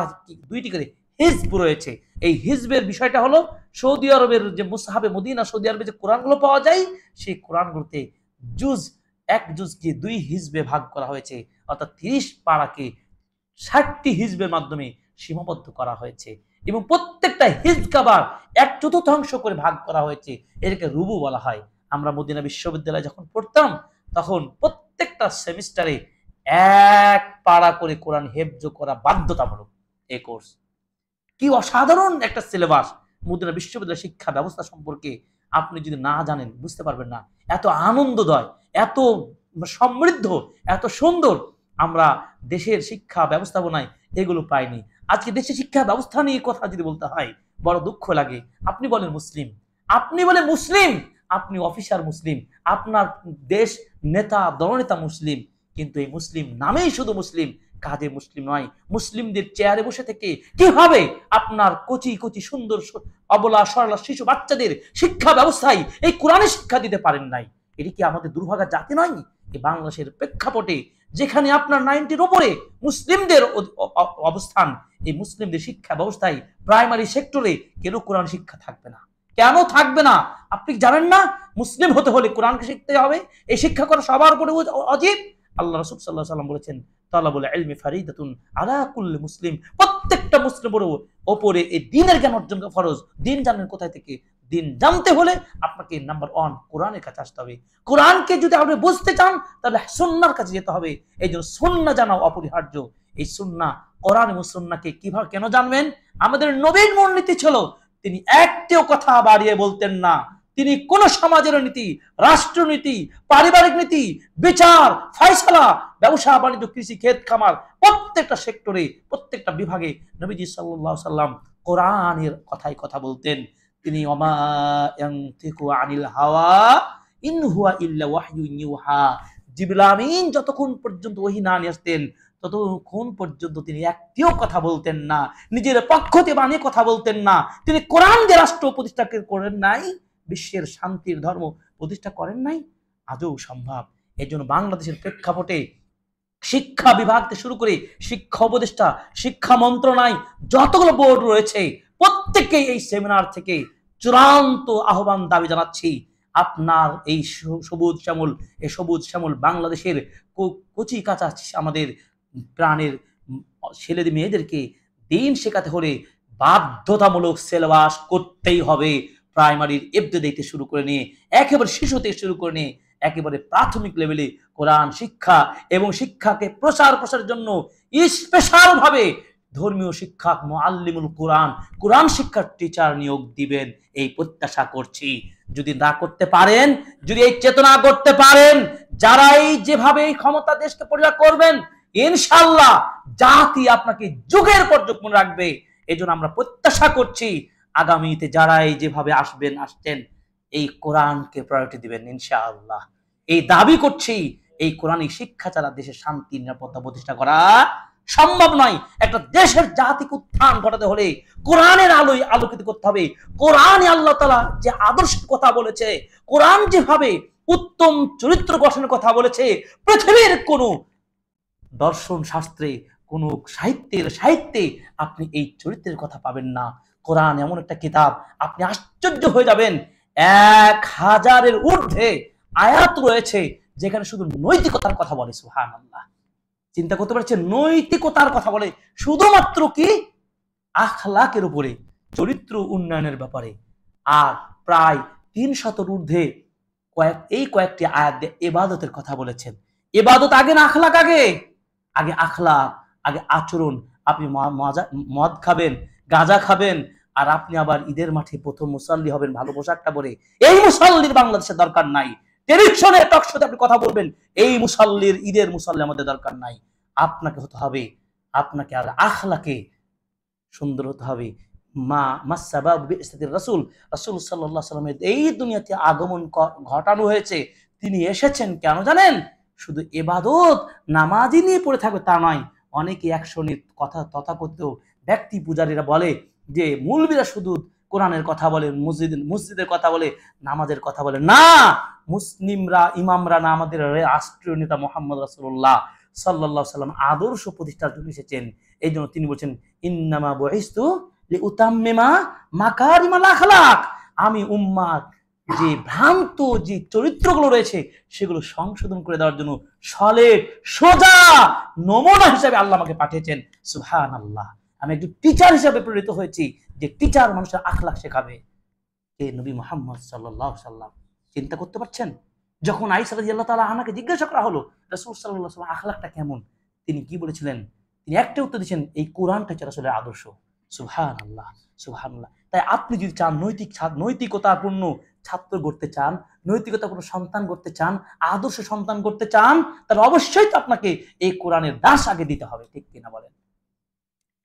দুইটি করে হিজব রয়েছে। এই হিজবের বিষয়টা হলো সৌদি আরবের যে মুসহাবে মদিনা, সৌদি আরবে যে কোরআনগুলো পাওয়া যায়, সেই কোরআনগুলোতে জুজ, এক জুজকে 2 হিজবে ভাগ করা হয়েছে, অর্থাৎ 30 পাড়াকে 60টি হিজবের মাধ্যমে সীমাবদ্ধ করা হয়েছে এবং প্রত্যেকটা হিজবকে আবার 1/4 করে ভাগ করা হয়েছে। এটাকে রুবু বলা হয়। আমরা মদিনা বিশ্ববিদ্যালয়ে যখন পড়তাম, তখন প্রত্যেকটা সেমিস্টারে 1 পাড়া করে কোরআন হেফজ করা বাধ্যতামূলক। এই কোর্স কি অসাধারণ একটা সিলেবাস! মদিনা বিশ্ববিদ্যালয় শিক্ষা ব্যবস্থা সম্পর্কে আপনি যদি না জানেন, বুঝতে পারবেন না। এত আনন্দদায়, এত সমৃদ্ধ, এত সুন্দর আমরা দেশের শিক্ষা ব্যবস্থাপনায় এগুলো পাইনি। আজকে দেশের শিক্ষা ব্যবস্থা নিয়ে কথা যদি বলতে হয়, বড় দুঃখ লাগে। আপনি বলেন মুসলিম, আপনি বলেন মুসলিম, আপনি অফিসার মুসলিম, আপনার দেশ নেতা দলনেতা মুসলিম, কিন্তু এই মুসলিম নামেই শুধু মুসলিম, কাজে মুসলিম নয়। মুসলিমদের চেয়ারে বসে থেকে কিভাবে আপনার কচি কচি সুন্দর অবলা সরলা শিশু বাচ্চাদের শিক্ষা ব্যবস্থায় এই কোরআনের শিক্ষা দিতে পারেন নাই? এটি কি আমাদের দুর্ভাগা জাতি নয়? এই বাংলাদেশের প্রেক্ষাপটে যেখানে আপনার 90-র উপরে মুসলিমদের অবস্থান, এই মুসলিমদের শিক্ষা ব্যবস্থায় প্রাইমারি সেক্টরে কেন কোরআন শিক্ষা থাকবে না? কেন থাকবে না? আপনি জানেন না মুসলিম হতে হলে কোরআনকে শিখতে হবে? এই শিক্ষা করা সবার উপরে অজীব। আল্লাহ রাসূল সাল্লাল্লাহু আলাইহি ওয়াসাল্লাম বলেছেন, তালাবুল ইলমি ফারিদাতুন আলা কুল্লি মুসলিম। প্রত্যেকটা মুসলিমের উপরে এই দ্বীনের জ্ঞান অর্জন করা ফরজ। দ্বীন জানেন কোথায় থেকে? দ্বীন জানতে হলে আপনাকে নাম্বার 1 কোরআনের কাছে আসতে হবে। কোরআনকে যদি আপনি বুঝতে চান, তাহলে সুন্নাহর কাছে যেতে হবে। এই জন্য সুন্নাহ জানা অপরিহার্য। এই সুন্নাহ, কোরআন এবং সুন্নাহকে কিভাবে কেন জানবেন? আমাদের নবীর মূলনীতি ছিল তিনি একটিও কথা বাড়িয়ে বলতেন না। তিনি কোন সমাজের নীতি, রাষ্ট্রনীতি, পারিবারিক নীতি, বিচার, ফয়সালা, ব্যবসা বাণিজ্য, কৃষি, ক্ষেত খামার, প্রত্যেকটা সেক্টরে, প্রত্যেকটা বিভাগে নবীজি সাল্লাল্লাহু আলাইহি সাল্লাম কোরআনের কথাই কথা বলতেন। তিনি ওমা ইয়ানতিকু আনিল হাওয়া ইন হুয়া ইল্লা ওয়াহয়ুন ইউহা, জিবরিল আমিন যতক্ষণ পর্যন্ত ওহী না নিয়ে আসতেন ততক্ষণ পর্যন্ত তিনি একটিও কথা বলতেন না, নিজের পক্ষতে বানিয়ে কথা বলতেন না। তিনি কোরআন যে রাষ্ট্র প্রতিষ্ঠা করেন নাই, বিশ্বের শান্তির ধর্ম প্রতিষ্ঠা করেন নাই, আজও সম্ভব। এই জন্য বাংলাদেশের প্রেক্ষাপটে শিক্ষা বিভাগ থেকে শুরু করে শিক্ষা উপদেষ্টা, শিক্ষা মন্ত্রণালয়, যতগুলো বোর্ড রয়েছে প্রত্যেককেই এই সেমিনার থেকে চূড়ান্ত আহ্বান দাবি জানাচ্ছি, আপনার এই সবুজ শ্যামল বাংলাদেশের কচি কাঁচা আমাদের প্রাণের ছেলেদের মেয়েদেরকে দিন শেখাতে হলে বাধ্যতামূলক সিলেবাস করতেই হবে। প্রাইমারির ইবতেদায়ী থেকে শুরু করে নিয়ে একেবারে শিশু থেকে শুরু করে নিয়ে একেবারে প্রাথমিক লেভেলে কোরআন শিক্ষা এবং শিক্ষাকে প্রসারের জন্য স্পেশাল ভাবে ধর্মীয় শিক্ষক মুআল্লিমুল কোরআন শিক্ষার টিচার নিয়োগ দিবেন, এই প্রত্যাশা করছি। যদি না করতে পারেন, যদি এই চেতনা করতে পারেন, যারা এই যেভাবে এই ক্ষমতা দেশকে পরিচালনা করবেন, ইনশাআল্লাহ জাতি আপনাকে যুগের পর যুগ মনে রাখবে। এই জন্য আমরা প্রত্যাশা করছি আগামীতে যারা এই যেভাবে আসছেন এই কোরআনকে প্রায়োরিটি দিবেন ইনশাআল্লাহ। এই দাবি করছি, এই কোরআনিক শিক্ষা ছাড়া দেশের শান্তি নিরাপত্তা প্রতিষ্ঠা করা সম্ভব নয়। একটা দেশের জাতিক উত্থান ঘটাতে হলে কোরআনের আলোয় আলোকিত করতে হবে। কোরআনে আল্লাহ তাআলা যে আদর্শের কথা বলেছে, কোরআন যেভাবে উত্তম চরিত্র গঠনের কথা বলেছে, পৃথিবীর কোন দর্শন শাস্ত্রে, কোন সাহিত্যে আপনি এই চরিত্রের কথা পাবেন না। কোরআন এমন একটা কিতাব, আপনি আশ্চর্য হয়ে যাবেন। 1000-এর ঊর্ধ্বে আয়াত রয়েছে যেখানে শুধু নৈতিকতার কথা বলে। সুবহানাল্লাহ, চিন্তা করতে পারছেন? নৈতিকতার কথা বলে, শুধুমাত্র কি আখলাকের উপরে, চরিত্র উন্নয়নের ব্যাপারে। আর প্রায় 300-এর ঊর্ধ্বে কয়েকটি আয়াত দিয়ে ইবাদতের কথা বলেছেন। ইবাদত আগে না আখলাক? আগে আখলাক, আগে আচরণ। আপনি মদ খাবেন, গাঁজা খাবেন, আর আপনি আবার ঈদের মাঠে প্রথম মুসাল্লি হবেন ভালো পোশাকটা পরে, এই মুসাল্লির বাংলাদেশের দরকার নাই। টেলিভিশনে টক শোতে আপনি কথা বলবেন, এই মুসাল্লির, ঈদের মুসাল্লি আমাদের দরকার নাই। আপনাকে হতে হবে, আপনাকে আর আখলাকে সুন্দর হতে হবে। রাসূল সাল্লাল্লাহু আলাইহি ওয়াসাল্লামের এই দুনিয়াতে আগমন ঘটানো হয়েছে। তিনি এসেছেন কেন জানেন? শুধু ইবাদত নামাজই নিয়ে পড়ে থাকবে তা নয়। অনেকে একশনের কথা তথাকথিত ব্যক্তি পূজারীরা বলে যে মৌলবীরা শুধু কোরআনের কথা বলে, মসজিদের কথা বলে, নামাজের কথা বলে না। মুসলিমরা, ইমামরা না, আমাদের রাষ্ট্রীয় নেতা মুহাম্মদ রাসূলুল্লাহ সাল্লাল্লাহু আলাইহি ওয়াসাল্লাম আদর্শ প্রতিষ্ঠার জন্য এসেছেন। এই জন্য তিনি বলছেন ইন্নামা বুইসতু লিউতাম্মিমা মাকারিমাল আখলাক, আমি উম্মাত যে ভ্রান্ত যে চরিত্রগুলো রয়েছে সেগুলো সংশোধন করে দেওয়ার জন্য সলেট সোজা নমুনা হিসেবে আল্লাহ আমাকে পাঠিয়েছেন। সুবহানাল্লাহ, আমি একজন টিচার হিসেবে প্রেরিত হয়েছি, যে টিচার মানুষের আখলাক শেখাবে, কে নবী মুহাম্মদ সাল্লাল্লাহু আলাইহি ওয়াসাল্লাম। চিন্তা করতে পারছেন? যখন আয়েশা রাদিয়াল্লাহু তাআলা আনহাকে জিজ্ঞাসা করা হলো রাসূল সাল্লাল্লাহু আলাইহি ওয়াসাল্লাম আখলাকটা কেমন, তিনি কি বলেছিলেন? তিনি একটা উত্তর দিয়েছেন, এই কোরআনটা হচ্ছে রাসূলের আদর্শ। সুবহানাল্লাহ, সুবহানাল্লাহ। তাই আপনি যদি চান নৈতিকতাপূর্ণ ছাত্র গড়তে চান, নৈতিকতাপূর্ণ সন্তান গড়তে চান, আদর্শ সন্তান গড়তে চান, তাহলে অবশ্যই তো আপনাকে এই কোরআনের দাস আগে দিতে হবে, ঠিক কিনা বলেন?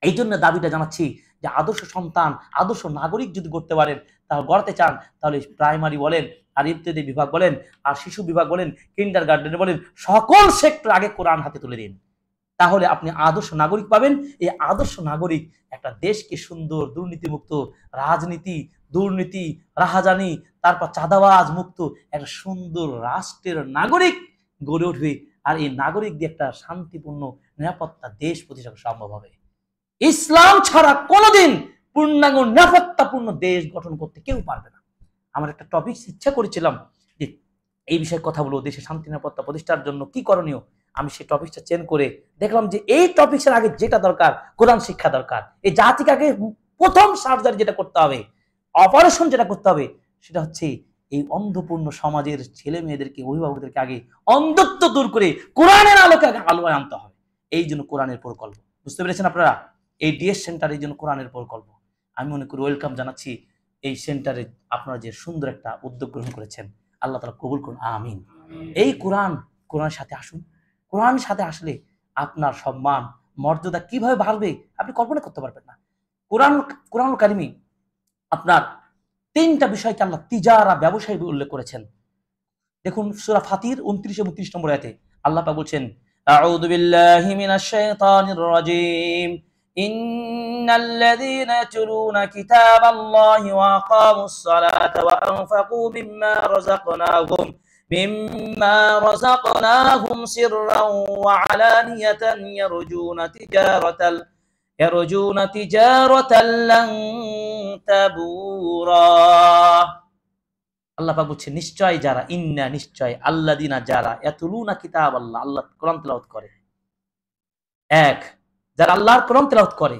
এই জন্য দাবিটা জানাচ্ছি যে আদর্শ সন্তান, আদর্শ নাগরিক যদি গড়তে পারেন, তাহলে গড়তে চান, তাহলে প্রাইমারি বলেন, আর ইবতেদায়ী বিভাগ বলেন, আর শিশু বিভাগ বলেন, কিন্ডারগার্টেন বলেন, সকল সেক্টর আগে কোরআন হাতে তুলে দিন। তাহলে আপনি আদর্শ নাগরিক পাবেন। এই আদর্শ নাগরিক একটা দেশকে সুন্দর, দুর্নীতিমুক্ত, রাজনীতি, দুর্নীতি, রাহাজানি, তারপর চাঁদাবাজ মুক্ত একটা সুন্দর রাষ্ট্রের নাগরিক গড়ে উঠবে। আর এই নাগরিক দিয়ে একটা শান্তিপূর্ণ নিরাপত্তা দেশ প্রতিষ্ঠা সম্ভব হবে। ইসলাম ছাড়া কোনোদিন পূর্ণাঙ্গ নিরাপত্তাপূর্ণ দেশ গঠন করতে কেউ পারবে না। আমার একটা টপিক ইচ্ছা করেছিলাম যে এই বিষয়ে কথা বলবো, দেশে শান্তি নিরাপত্তা প্রতিষ্ঠার জন্য কি করণীয়। আমি সেই টপিকটা চেঞ্জ করে দেখলাম যে এই টপিকের আগে যেটা দরকার, কোরআন শিক্ষা দরকার। এই জাতিকে আগে প্রথম সার্জারি যেটা করতে হবে, অপারেশন যেটা করতে হবে, সেটা হচ্ছে এই অন্ধপূর্ণ সমাজের ছেলে মেয়েদেরকে, অভিভাবকদেরকে আগে অন্ধত্ব দূর করে কোরআনের আলোকে আগে আলোয় আনতে হবে। এই জন্য কোরআনের প্রকল্প, বুঝতে পেরেছেন আপনারা? এই ডিএস সেন্টার এই জন্য কোরআনের প্রকল্প। আমি মনে করি ওয়েলকাম জানাচ্ছি এই সেন্টারে আপনারা যে সুন্দর একটা উদ্যোগ গ্রহণ করেছেন, আল্লাহ তাআলা কবুল করুন, আমিন। এই কোরআনের সাথে আসুন। কোরআনের সাথে আসলে আপনার সম্মান মর্যাদা কিভাবে বাড়বে আপনি কল্পনা করতে পারবেন না। কোরআনুল কারিমে আপনার 3টা বিষয়কে আল্লাহ তিজারা, ব্যবসায় উল্লেখ করেছেন। দেখুন সূরা ফাতির 29 এবং 30 নম্বর আয়াতে আল্লাহ পাক বলছেন, আউযু বিল্লাহি মিনাশ শাইতানির রাজীম, ইন্নাল্লাযীনা ইয়াতলুনা কিতাবাল্লাহি ওয়া আকামুস সালাতা ওয়া আনফাকু মিম্মা রাযাকনাহুম সিররান ওয়া আলানিয়াতান ইয়ারজুনা তিজারাতান লান তাবুরা। আল্লাহ পাক বলছেন নিশ্চয় যারা, ইন্না নিশ্চয়, আল্লাযিনা যারা, ইয়াতলুনা কিতাবাল্লাহ, আল্লাহ কোরআন তেলাওয়াত করে। এক, যারা আল্লাহর কোরআন তেলাওয়াত করে,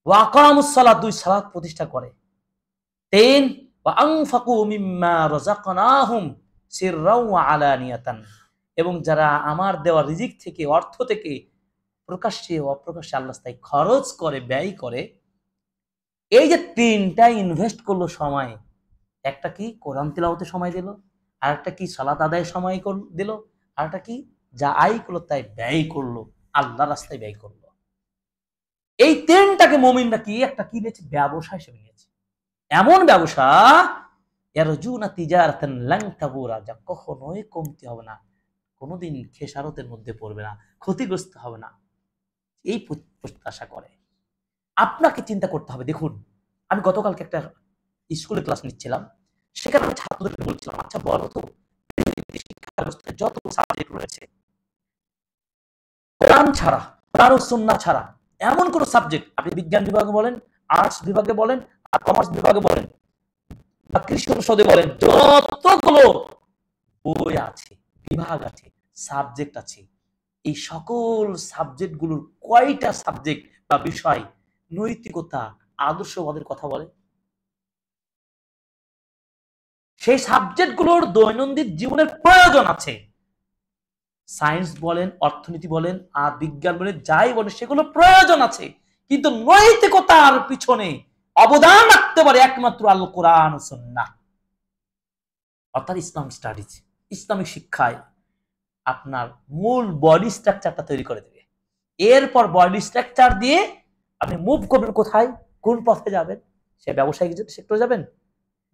ওয়া আকামুস সালাত, 2 সালাত প্রতিষ্ঠা করে, 3 ওয়া আনফাকু মিম্মা রাযাকনাহুম সিররান ওয়া আলানিয়াতান, এবং যারা আমার দেওয়া রিজিক থেকে, অর্থ থেকে প্রকাশ্যে ও অপ্রকাশ্যে আল্লাহর রাস্তায় খরচ করে, ব্যয় করে। এই যে 3টা ইনভেস্ট করলো সময়, একটা কি কোরআন তিলাওয়াতে সময় দিল, আর একটা কি সালাত আদায়ের সময় দিল, আর একটা কি যা আয় করলো তাই ব্যয় করলো, আল্লাহর রাস্তায় ব্যয় করলো। এই 3টাকে মুমিনরা কি একটা কি নিয়েছে, ব্যবসা হিসেবে নিয়েছে। এমন ব্যবসা, ইয়ারজুনা তিজারাতান লান তাবুরা, যা কখনোই কমতি হবে না, কোনোদিন খেসারতের মধ্যে পড়বে না, ক্ষতিগ্রস্ত হবে না, এই প্রত্যাশা করে। আপনাকে চিন্তা করতে হবে। দেখুন, আমি গতকালকে একটা স্কুলে ক্লাস নিচ্ছিলাম, সেখানে আমি ছাত্রদেরকে বলছিলাম, আচ্ছা বলো তো শিক্ষা ব্যবস্থায় যত সাবজেক্ট রয়েছে, কোরআন ছাড়া, কোরআন ও সুন্নাহ ছাড়া এমন কোন সাবজেক্ট, আপনি বিজ্ঞান বিভাগে বলেন, আর্টস বিভাগে বলেন, আর কমার্স বিভাগে বলেন, বা কৃষি অনুষদে বলেন, যতগুলো বই আছে, বিভাগ আছে, সাবজেক্ট আছে, এই সকল সাবজেক্টগুলোর কয়টা সাবজেক্ট বা বিষয় নৈতিকতা, আদর্শবাদের কথা বলে? সেই সাবজেক্টগুলোর দৈনন্দিন জীবনের প্রয়োজন আছে। সায়েন্স বলেন, অর্থনীতি বলেন, আর বিজ্ঞান বলেন, যাই বলেন, সেগুলো প্রয়োজন আছে, কিন্তু নৈতিকতার পিছনে অবদান রাখতে পারে একমাত্র আল কোরআন ও সুন্নাহ, অর্থাৎ ইসলাম স্টাডিজ, ইসলামিক শিক্ষায় আপনার মূল বডি স্ট্রাকচারটা তৈরি করে দেবে। এরপর বডি স্ট্রাকচার দিয়ে আপনি মুভ করবেন কোথায়, কোন পথে যাবেন, সে ব্যবসায়িক সেক্টরে যাবেন,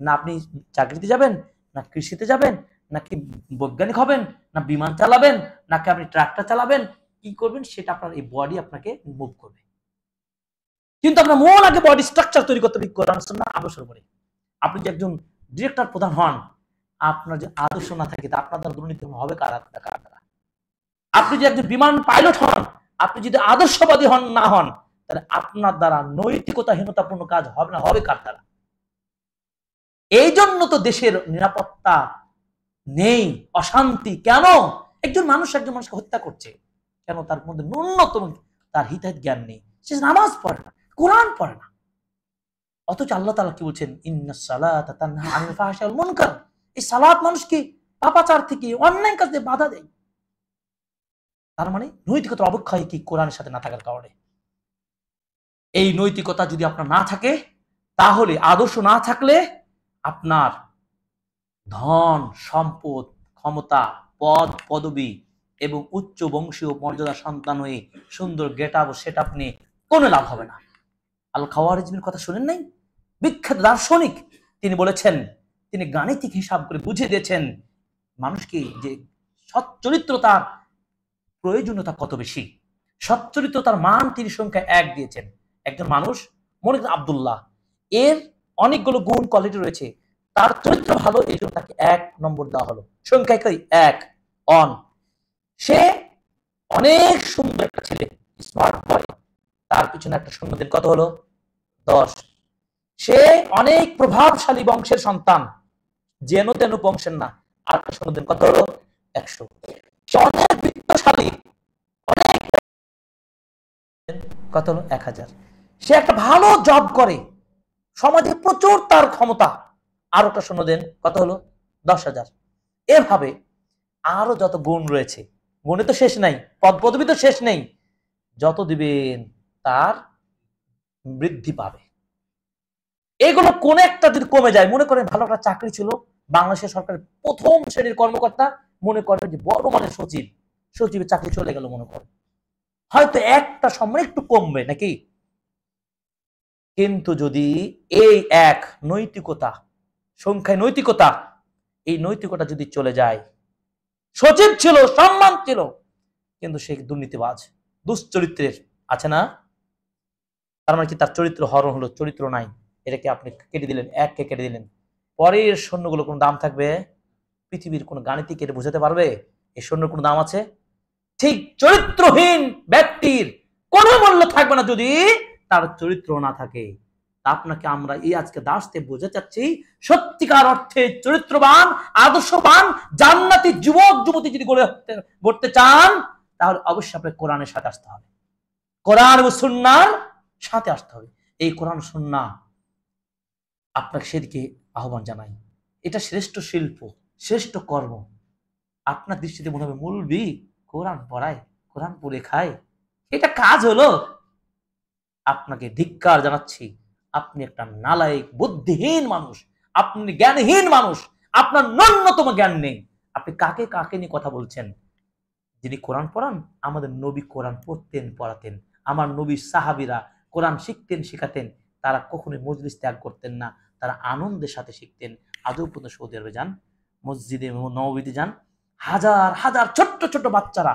না আপনি চাকরিতে যাবেন, না কৃষিতে যাবেন, নাকি বৈজ্ঞানিক হবেন, না বিমান চালাবেন, নাকি আপনি ট্রাক্টর চালাবেন, কি করবেন, সেটা আপনার এই বডি আপনাকে মুভ করবে। কিন্তু আপনার মূল আগে বডি স্ট্রাকচার তৈরি করতে হবে কোরআন সুন্নাহ আদর্শের উপরে। আপনি যে একজন ডিরেক্টর প্রধান হন, আপনার যে আদর্শ না থাকে, তা আপনার দ্বারা দুর্নীতি হবে কারা? আপনি যে একজন বিমান পাইলট হন, আপনি যদি আদর্শবাদী হন না হন, তাহলে আপনার দ্বারা নৈতিকতাহীনতাপূর্ণ কাজ হবে না, হবে কার দ্বারা? এই জন্য তো দেশের নিরাপত্তা নেই, অশান্তি। কেন? একজন মানুষকে হত্যা করছে, কেন? তার মধ্যে ন্যূনতম তার হিতাহিত জ্ঞান নেই, সে নামাজ পড়ে না, কোরআন পড়ে না। অথচ আল্লাহ তাআলা কি বলছেন, ইন্নাস সালাতা তানহা আনিল ফাহশাই ওয়াল মুনকার, এই সালাত মানুষকে পাপাচার থেকে, অন্যায় কাজে বাধা দেয়। তার মানে নৈতিকতার অবক্ষয় কি কোরআনের সাথে না থাকার কারণে। এই নৈতিকতা যদি আপনার না থাকে, তাহলে আদর্শ না থাকলে আপনার ধন সম্পদ, ক্ষমতা, পদ পদবী এবং উচ্চ বংশীয় মর্যাদার সন্তান হয়ে সুন্দর গেট আপ সেট আপ নিয়ে কোনো লাভ হবে না। আল খাওয়ারিজমির কথা শুনেন নাই? বিখ্যাত দার্শনিক, তিনি বলেছেন, তিনি গাণিতিক হিসাব করে বুঝিয়ে দিয়েছেন মানুষকে যে সচ্চরিত্রতার প্রয়োজনীয়তা কত বেশি। সচ্চরিত্রতার মান তিনি সংখ্যা 1 দিয়েছেন। একজন মানুষ, মনে করেন আব্দুল্লাহ, এর অনেকগুলো গুণ কোয়ালিটি রয়েছে, তার চরিত্র ভালো, এই জন্য তাকে 1 নম্বর দেওয়া হলো। সংখ্যায় 1 অন। সে অনেক সুন্দর একটা ছেলে, স্মার্ট বয়, তার পিছনে একটা শূন্য দিন, কত হলো? 10। সে অনেক প্রভাবশালী বংশের সন্তান, যেন তেন বংশের না, আর একটা শূন্য দিন, কত হলো? 100। সে অনেক বিত্তশালী, অনেক, কত হলো? 1000। সে একটা ভালো জব করে, সমাজে প্রচুর তার ক্ষমতা, আর একটা শূন্য দেন, কত হলো? 10,000। এভাবে আরো যত গুণ রয়েছে, মনে তো শেষ নাই, পদ পদবি তো শেষ নেই, যত দিবেন তার বৃদ্ধি পাবে। এগুলো কোন একটা যদি কমে যায়, মনে করেন ভালো একটা চাকরি ছিল, বাংলাদেশের সরকারের প্রথম শ্রেণীর কর্মকর্তা, মনে করেন যে বড় মানের সচিব, সচিবের চাকরি চলে গেল, মনে করেন হয়তো একটা সম্মান একটু কমবে নাকি। কিন্তু যদি এই এক নৈতিকতা, সংখ্যায় নৈতিকতা, এই নৈতিকতা যদি চলে যায়, সচিব ছিল, সম্মান ছিল, কিন্তু সে দুর্নীতিবাজ, দুশ্চরিত্রের আছে না, তার মানে কি তার চরিত্র হরণ হলো, চরিত্র নাই, এটাকে আপনি কেটে দিলেন, এককে কেটে দিলেন, পরের সৈন্যগুলো কোনো দাম থাকবে? পৃথিবীর কোন গাণিতিক এটা বোঝাতে পারবে এই সৈন্যর কোনো দাম আছে? ঠিক চরিত্রহীন ব্যক্তির কোনো মূল্য থাকবে না যদি তার চরিত্র না থাকে। আপনাকে আমরা এই আজকে দাসতে বোঝাতে চাচ্ছি, সত্যিকার অর্থে চরিত্রবান, আদর্শবান, জান্নাতি যুবক যুবতী যদি গড়তে চান, তাহলে অবশ্যই আপনাকে কোরআনের সাথে আসতে হবে, কোরআন এবং সুন্নাহর সাথে আসতে হবে। এই কোরআন সুন্নাহ আপনাকে সেদিকে আহ্বান জানাই। এটা শ্রেষ্ঠ শিল্প, শ্রেষ্ঠ কর্ম। আপনার দৃষ্টিতে মনে হবে মৌলবি কোরআন পড়ায়, কোরআন পড়ে খায়, এটা কাজ হলো? আপনাকে ধিক্কার জানাচ্ছি, আপনি একটা নালায়েক, বুদ্ধিহীন মানুষ, আপনি জ্ঞানহীন মানুষ, আপনার ন্যূনতম জ্ঞান নেই। আপনি কাকে কাকে নিয়ে কথা বলছেন? যিনি কোরআন পড়ান, আমাদের নবী কোরআন পড়তেন, পড়াতেন, আমার নবীর সাহাবীরা কোরআন শিখতেন, শিখাতেন, তারা কখনোই মজলিস ত্যাগ করতেন না, তারা আনন্দের সাথে শিখতেন। আজও পর্যন্ত সৌদি আরবে যান, মসজিদে নববীতে যান, হাজার হাজার ছোট্ট ছোট্ট বাচ্চারা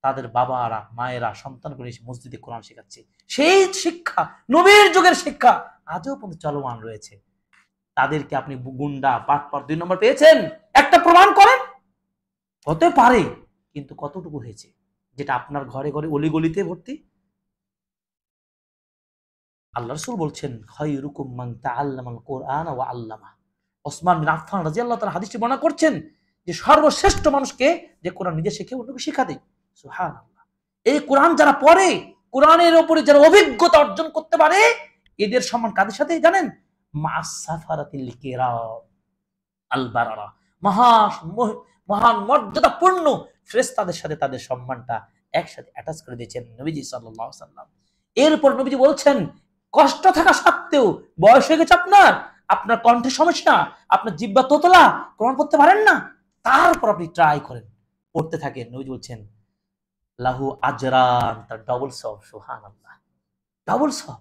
তাদের বাবারা মায়েরা সন্তানগুলো এসে মসজিদে কোরআন শেখাচ্ছে। সেই শিক্ষা, নবীর যুগের শিক্ষা আজও পর্যন্ত চলমান রয়েছে। তাদেরকে আপনি গুন্ডা, বাটপার, 2 নম্বর পেয়েছেন, একটা প্রমাণ করেন। হতে পারে, কিন্তু কতটুকু হয়েছে? যেটা আপনার ঘরে ঘরে অলিগলিতে ভর্তি। আল্লাহ রাসূল বলছেন, খায়রুকুম মান তাআল্লামাল কুরআন ওয়া আল্লামা। ওসমান বিন আফফান রাদিয়াল্লাহু তাআলা হাদিসটি বর্ণনা করছেন যে সর্বশ্রেষ্ঠ মানুষকে যে কোরআন নিজে শিখে অন্যকে শিক্ষা দেয়। সুবহানাল্লাহ। এই কোরআন যারা পড়ে, কোরআনের উপরে যারা অভিজ্ঞতা অর্জন করতে পারে, এদের সম্মান কাদের সাথে জানেন? মা'আস সাফারাতিল কিরাম আল বারারা, মহান মর্যাদাপূর্ণ ফেরেশতাদের সাথে তাদের সম্মানটা একসাথে অ্যাটাচ করে দিয়েছেন নবীজি সাল্লাল্লাহু আলাইহি ওয়াসাল্লাম। এরপর নবীজি বলছেন, কষ্ট থাকা সত্ত্বেও, বয়স হয়ে গেছে আপনার, আপনার কণ্ঠে সমস্যা, আপনার জিহ্বা তোতলা, কোরআন পড়তে পারেন না, তারপর আপনি ট্রাই করেন, পড়তে থাকেন। নবীজি বলছেন, লাহু আজরান, তার ডবল সওয়াব। সুবহানাল্লাহ, ডবল সওয়াব।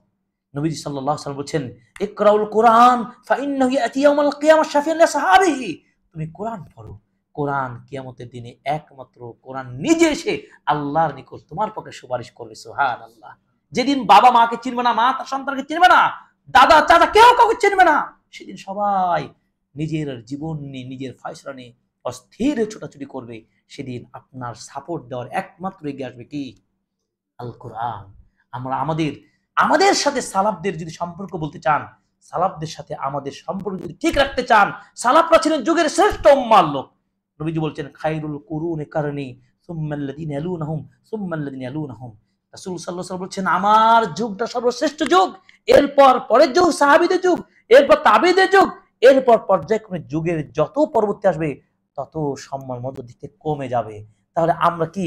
নবীজি সাল্লাল্লাহু আলাইহি ওয়াসাল্লাম বলছেন, ইকরাউল কুরআন ফাইন্নাহু ইয়াতি ইয়াউমাল কিয়ামাহ শাফিয়ান লিসাহাবিহি। তুমি কোরআন পড়ো, কোরআন কিয়ামতের দিনে একমাত্র কোরআন নিজে এসে আল্লাহর নিকট তোমার পক্ষে সুপারিশ করবে। সুবহানাল্লাহ। যেদিন বাবা মাকে চিনবে না, মা তার সন্তানকে চিনবে না, দাদা চাচা কেউ কাউকে চিনবে না, সেদিন সবাই নিজের জীবন নিয়ে, নিজের ফয়সালা নিয়ে অস্থির ছোটাছুটি করবে। সেদিন আপনার সাপোর্ট দেওয়ার একমাত্র এগিয়ে আসবে কি? আল কোরআন। আমরা আমাদের সাথে সালাফদের যদি সম্পর্ক বলতে চান, সালাফদের সাথে আমাদের সম্পর্ক যদি ঠিক রাখতে চান, সালাফরা ছিলেন যুগের শ্রেষ্ঠ উম্মার লোক। নবীজি বলছেন, খায়রুল কুরুনি কারনি সুম্মাল্লাযিনা ইয়ালুনহুম সুম্মাল্লাযিনা ইয়ালুনহুম। রাসূল সাল্লাল্লাহু আলাইহি ওয়াসাল্লাম বলছেন, আমার যুগটা সর্বশ্রেষ্ঠ যুগ, এরপর পরের যুগ সাহাবীদের যুগ, এরপর তাবেঈদের যুগ, এরপর পর্যায়ক্রমে যুগের যত পরবর্তী আসবে তত সম্মান মধ্য দিতে কমে যাবে। তাহলে আমরা কি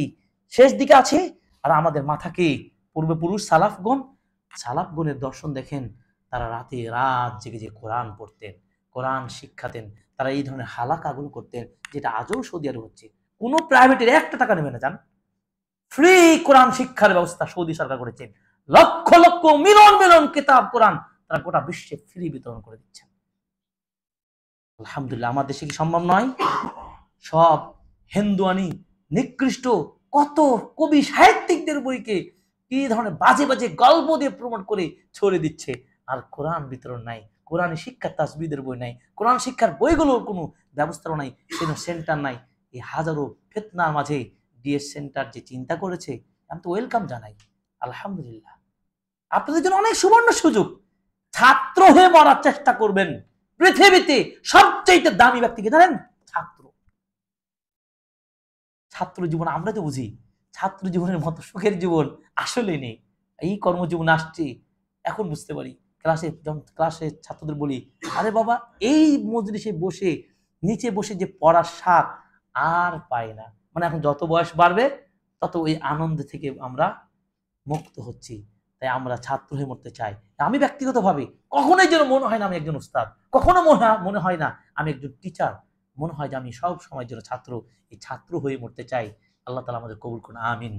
শেষ দিকে আছি? আর আমাদের মাথা কি? পূর্বপুরুষ সালাফগণের দর্শন দেখেন, তারা রাতে রাত জেগে যে কোরআন পড়তেন, কোরআন শিক্ষাতেন, তারা এই ধরনের হালাকাগুলো করতেন, যেটা আজও সৌদি আরবে হচ্ছে। কোনো প্রাইভেটের 1 টাকা নেবে না, জান, ফ্রি কোরআন শিক্ষার ব্যবস্থা সৌদি সরকার করেছেন। লক্ষ লক্ষ মিলিয়ন মিলিয়ন কিতাব কোরআন তারা গোটা বিশ্বে ফ্রি বিতরণ করে দিচ্ছেন। আলহামদুলিল্লাহ। আমার দেশে কি সম্ভব নয়? সব হিন্দুয়ানি নিকৃষ্ট কত কবি সাহিত্যিকদের বইকে কি ধরনের বাজে বাজে গল্প দিয়ে প্রমোট করে ছড়িয়ে দিচ্ছে, আর কোরআন বিতরণ নাই, কোরআন শিক্ষার তাসবিদের বই নাই, কোরআন শিক্ষার বইগুলোর কোনো ব্যবস্থা নাই, কোনো সেন্টার নাই। এই হাজারো ফিতনার মাঝে ডিএস সেন্টার যে চিন্তা করেছে, আমি তো ওয়েলকাম জানাই। আলহামদুলিল্লাহ। আপনাদের জন্য অনেক সুবর্ণ সুযোগ। ছাত্র হয়ে মরার চেষ্টা করবেন। পৃথিবীতে সবচেয়ে দামি ব্যক্তিকে জানেন? ছাত্র। ছাত্র জীবন আমরা তো বুঝি, ছাত্র জীবনের মতো সুখের জীবন আসলে নেই। এই কর্মজীবন আসছে এখন বুঝতে পারি। ক্লাসে ছাত্রদের বলি, আরে বাবা, এই মজলিসে বসে নিচে বসে যে পড়ার স্বাদ আর পায় না, মানে এখন যত বয়স বাড়বে তত ওই আনন্দ থেকে আমরা মুক্ত হচ্ছি। তাই আমরা ছাত্র হয়ে মরতে চাই। আমি ব্যক্তিগতভাবে কখনোই যেন মনে হয় না আমি একজন উস্তাদ, কখনো মনে হয় না আমি একজন টিচার, মনে হয় যে আমি সব সময় যেন ছাত্র, এই ছাত্র হয়ে মরতে চাই। আল্লাহ তাআলা আমাদের কবুল করুন, আমিন।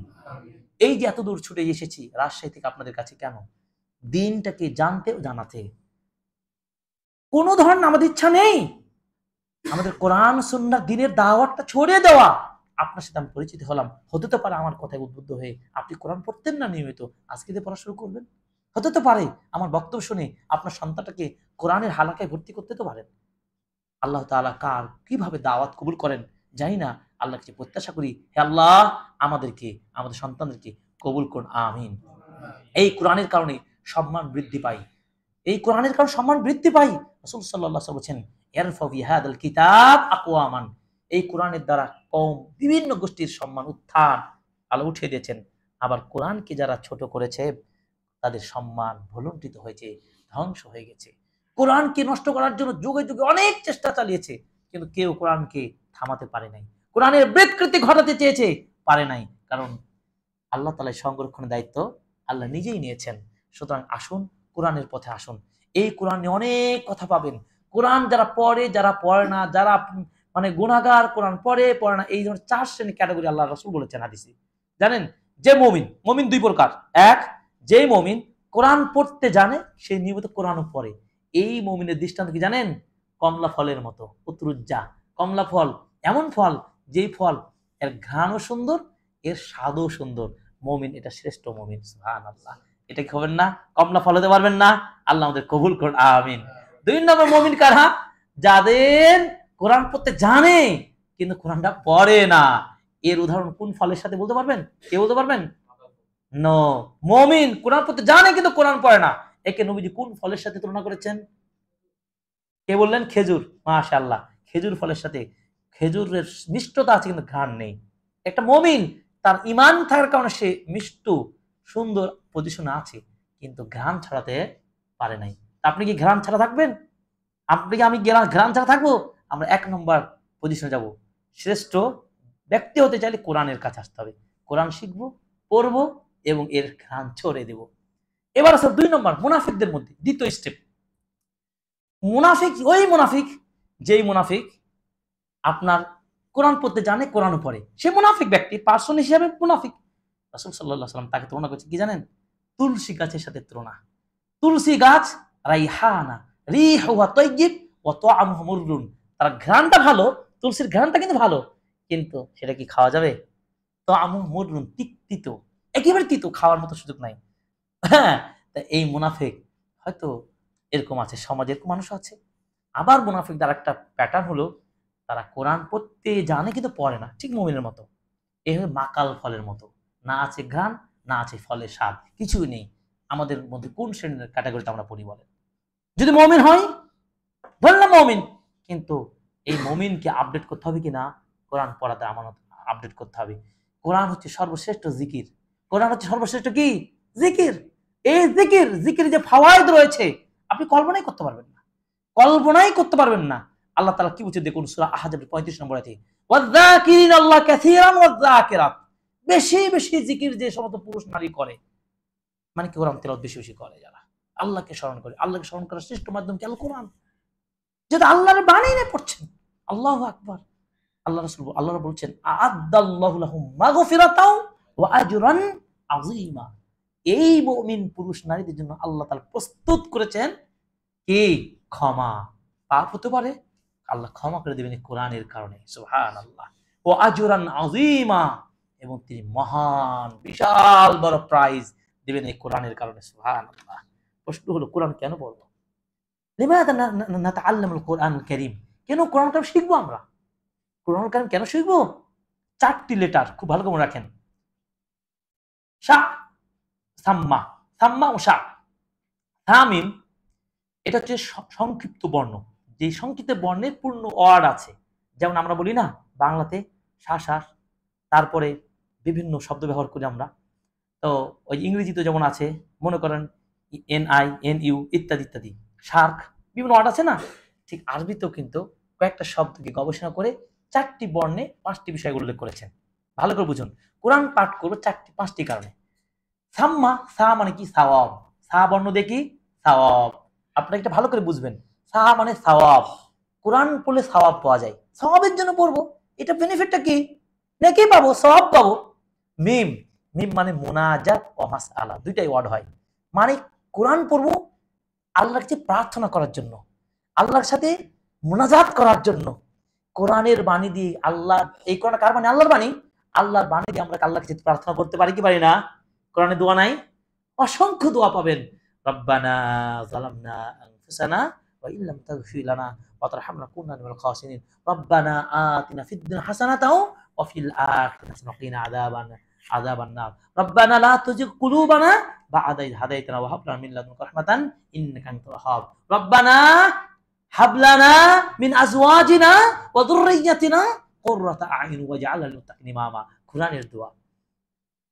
এই যে এত দূর ছুটে এসেছি রাজশাহী থেকে আপনাদের কাছে, কেন? দিনটাকে জানতে ও জানাতে। কোনো ধরনের আমাদের ইচ্ছা নেই, আমাদের কোরআন সুন্নাহ দ্বীনের দাওয়াতটা ছড়িয়ে দেওয়া। আপনার সাথে আমি পরিচিত হলাম, হতে তো পারে আমার কথায় উদ্বুদ্ধ হয়ে আপনি কোরআন পড়তেন না নিয়মিত, আজকে দিয়ে পড়া শুরু করবেন। হতে তো পারে আমার বক্তব্য শুনে আপনার সন্তানটাকে কোরআনের হালাকায় ভর্তি করতে তো পারেন। আল্লাহ তাআলা কার কিভাবে দাওয়াত কবুল করেন জানি না, আল্লাহর কাছে প্রত্যাশা করি, হে আল্লাহ আমাদেরকে, আমাদের সন্তানদেরকে কবুল করুন, আমিন। এই কোরআনের কারণে সম্মান বৃদ্ধি পায়, এই কোরআনের কারণে সম্মান বৃদ্ধি পায়। রাসূল সাল্লাল্লাহু আলাইহি ওয়াসাল্লাম বলেছেন, ইয়ারফাউ বিহাদাল কিতাব আকওয়ামান, এই কোরআনের দ্বারা কওম, বিভিন্ন গোষ্ঠীর সম্মান উত্থান আল্লাহ উঠিয়ে দিয়েছেন। আবার কোরআনকে যারা ছোট করেছে তাদের সম্মান ভুলুণ্ঠিত হয়েছে, ধ্বংস হয়ে গেছে। কোরআনকে নষ্ট করার জন্য যুগে যুগে অনেক চেষ্টা চালিয়েছে, কিন্তু কেউ কোরআনকে থামাতে পারে নাই। কোরআনের বিকৃতি ঘটাতে চেয়েছে, পারে নাই। কারণ আল্লাহ তাআলা সংরক্ষণের দায়িত্ব আল্লাহ নিজেই নিয়েছেন। সুতরাং আসুন, কোরআনের পথে আসুন। এই কোরআনে অনেক কথা পাবেন। কোরআন যারা পড়ে, যারা পড়ে না, যারা মানে গুনাহগার, কোরআন পড়ে পড়ে না, এই ধরনের 4 শ্রেণীর ক্যাটাগরি আল্লাহ রাসূল বলেছেন হাদিসে। জানেন যে মুমিন 2 প্রকার। এক, যেই মুমিন কোরআন পড়তে জানে সে নিয়মিত কোরআনও পড়ে। এই মুমিনের দৃষ্টান্ত কি জানেন? কমলা ফলের মতো, উতরুজ্জা। কমলা ফল এমন ফল, যেই ফল এর ঘ্রাণও সুন্দর, এর স্বাদও সুন্দর। মুমিন এটা শ্রেষ্ঠ মুমিন, সুবহানাল্লাহ। এটা কি হবেন না? কমলা ফল হতে পারবেন না? আল্লাহ আমাদের কবুল করুন, আমিন। 2 নম্বর মুমিন কারা? যাদের কোরআন পড়তে জানে কিন্তু কোরআনটা পড়ে না। এর উদাহরণ কোন ফলের সাথে বলতে পারবেন? কে বলতে পারবেন? নো। মুমিন কোরআন পড়তে জানে কিন্তু কোরআন পড়ে না, একে নবীজি কোন ফলের সাথে তুলনা করেছেন? কে বললেন? খেজুর। মাশাআল্লাহ। খেজুর ফলের সাথে। খেজুরের মিষ্টতা আছে কিন্তু ঘ্রাণ নেই। একটা মুমিন তার ঈমান থাকার কারণে সে মিষ্ট সুন্দর পজিশনে আছে, কিন্তু ঘ্রাণ ছড়াতে পারে নাই। আপনি কি ঘ্রাণ ছাড়া থাকবেন? আপনি কি আমি ঘ্রাণ ছাড়া থাকবো? আমরা 1 নম্বর পজিশনে যাব। শ্রেষ্ঠ ব্যক্তি হতে চাইলে কোরআনের কাছে আসতে হবে। কোরআন শিখবো, পড়বো এবং এর ঘ্রাণ ছড়িয়ে দেব। এবার আছে 2 নম্বর মুনাফিকদের মধ্যে দ্বিতীয় স্টেপ। মুনাফিক ওই মুনাফিক, যেই মুনাফিক আপনার কোরআন পড়তে জানে, কোরআনও পড়ে, সে মুনাফিক ব্যক্তি, পার্সন হিসেবে মুনাফিক। রাসূল সাল্লাল্লাহু আলাইহি ওয়াসাল্লাম তাকে তুলনা করছে কি জানেন? তুলসী গাছের সাথে তুলনা। তুলসী গাছ রাইহানা, রিহুহা তাইয়্যিব ওয়া তা'আমুহু মুররুন। তার ঘ্রাণটা ভালো, তুলসীর ঘ্রাণটা কিন্তু ভালো, কিন্তু সেটা কি খাওয়া যাবে? তা'আমুহু মুররুন, তিতো, একেবারে তিতো, খাওয়ার মতো সুযোগ নাই। হ্যাঁ, তা এই মুনাফিক হয়তো এরকম আছে, সমাজে এরকম মানুষ আছে। আবার মুনাফিকদের আরেকটা প্যাটার্ন হলো তারা কোরআন পড়তে জানে কিন্তু পড়ে না, ঠিক মুমিনের মতো। এ হলো মাকাল ফলের মতো, না আছে ঘ্রাণ, না আছে ফলের স্বাদ, কিছুই নেই। আমাদের মধ্যে কোন শ্রেণীর ক্যাটাগরিতে আমরা পড়ি বলেন? যদি মুমিন হয় বললাম মুমিন, কিন্তু এই মুমিনকে আপডেট করতে হবে কিনা? কোরআন পড়াতে আমানত আপডেট করতে হবে। কোরআন হচ্ছে সর্বশ্রেষ্ঠ জিকির। কোরআন হচ্ছে সর্বশ্রেষ্ঠ কি? জিকির। এই জিকির যে ফাওয়ায়েদ রয়েছে আপনি কল্পনাই করতে পারবেন না, কল্পনাই করতে পারবেন না। আল্লাহ তাআলা কি বলছে দেখুন, সূরা আহজাবের 35 নম্বর আয়াতে, ওয়াযাকিরিনাল্লাহ কাসীরান ওয়াযাকিরাত। বেশি বেশি জিকির যে সমস্ত পুরুষ নারী করে, মানে কি কোরআন তেলাওয়াত বেশি বেশি করে, যারা আল্লাহকে স্মরণ করে। আল্লাহকে স্মরণ করার শ্রেষ্ঠ মাধ্যম কি? আল কোরআন। যেটা আল্লাহর বাণী নিয়ে পড়ছেন। আল্লাহু আকবার। আল্লাহ বলছেন, আ'আদ্দাল্লাহু লাহুম মাগফিরাতাও ওয়া আজরান আযীমা। এই মুমিন পুরুষ নারীদের জন্য আল্লাহ তাআলা প্রস্তুত করেছেন কি? ক্ষমা। পাপ হতে পারে, আল্লাহ ক্ষমা করে দিবেন এই কোরআনের কারণে, সুবহানাল্লাহ। ও আজরান আযীমা, এবং তিনি মহান বিশাল বড় প্রাইজ দিবেন এই কোরআনের কারণে, সুবহানাল্লাহ। প্রশ্ন হলো কোরআন কেন পড়ব? লিমাযা নাতাআল্লামুল কোরআনুল কারীম। কেন কোরআন কারীম শিখবো আমরা? কোরআনুল কারীম কেন শিখবো? 4টি লেটার খুব ভালো করে মনে রাখেন। শা, সাম্মা, সাম্মা ও শা। তামিম এটা হচ্ছে সংক্ষিপ্ত বর্ণ, যে সংক্ষিপ্ত বর্ণের পূর্ণ ওয়ার্ড আছে। যেমন আমরা বলি না বাংলাতে শ্বাস, তারপরে বিভিন্ন শব্দ ব্যবহার করি আমরা। তো ওই ইংরেজিতে যেমন আছে, মনে করেন NI NU ইত্যাদি ইত্যাদি, শার্ক, বিভিন্ন ওয়ার্ড আছে না? ঠিক আরবিতেও কিন্তু কয়েকটা শব্দকে গবেষণা করে 4টি বর্ণে 5টি বিষয় উল্লেখ করেছেন। ভালো করে বুঝুন, কোরআন পাঠ করবো 5টি কারণে। সাম্মা, সা মানে কি? সওয়াব। সা বর্ণ দিয়ে কি? সওয়াব। আপনারা এটা ভালো করে বুঝবেন, সা মানে সওয়াব। কোরআন পড়লে সওয়াব পাওয়া যায়, সওয়াবের জন্য পড়বো। এটা বেনিফিটটা কি? নেকি পাবো, সওয়াব পাবো। মিম, মিম মানে মুনাজাত ও মাসআলা, দুইটাই ওয়ার্ড হয়। মানে কোরআন পড়বো আল্লাহর কাছে প্রার্থনা করার জন্য, আল্লাহর সাথে মুনাজাত করার জন্য। কোরআনের বাণী দিয়ে আল্লাহ, এই কোরআন কার বাণী? আল্লাহর বাণী। আল্লাহর বাণী দিয়ে আমরা আল্লাহর কাছে প্রার্থনা করতে পারি কি পারি না? কোরআনে দোয়া নাই? অসংখ্য দোয়া পাবেন। রব্বানা যালামনা আনফুসানা ওয়া ইল্লাম তাগফির লানা ওয়া তারহামনা কুননা মিনাল খাসিরিন। রব্বানা আতিনা ফিদ দুনিয়া হাসানাতাও ওয়া ফিল আখিরাতি হাসানাতাও ওয়া কিনা আযাবান নার। রব্বানা লা তুজিগ কুলুবানা বা'দা ইয হাদাইতানা ওয়া হাব লানা মিন লাদুনকা রাহমাতান ইন্নাকা আনতাল ওয়াহ্হাব। রব্বানা হাব লানা মিন আজওয়াজিনা ওয়া যুররিয়্যাতিনা কুররাতা আ'ইন ওয়াজআলনা লিল মুত্তাকিনা ইমামা। কোরআনের দোয়া।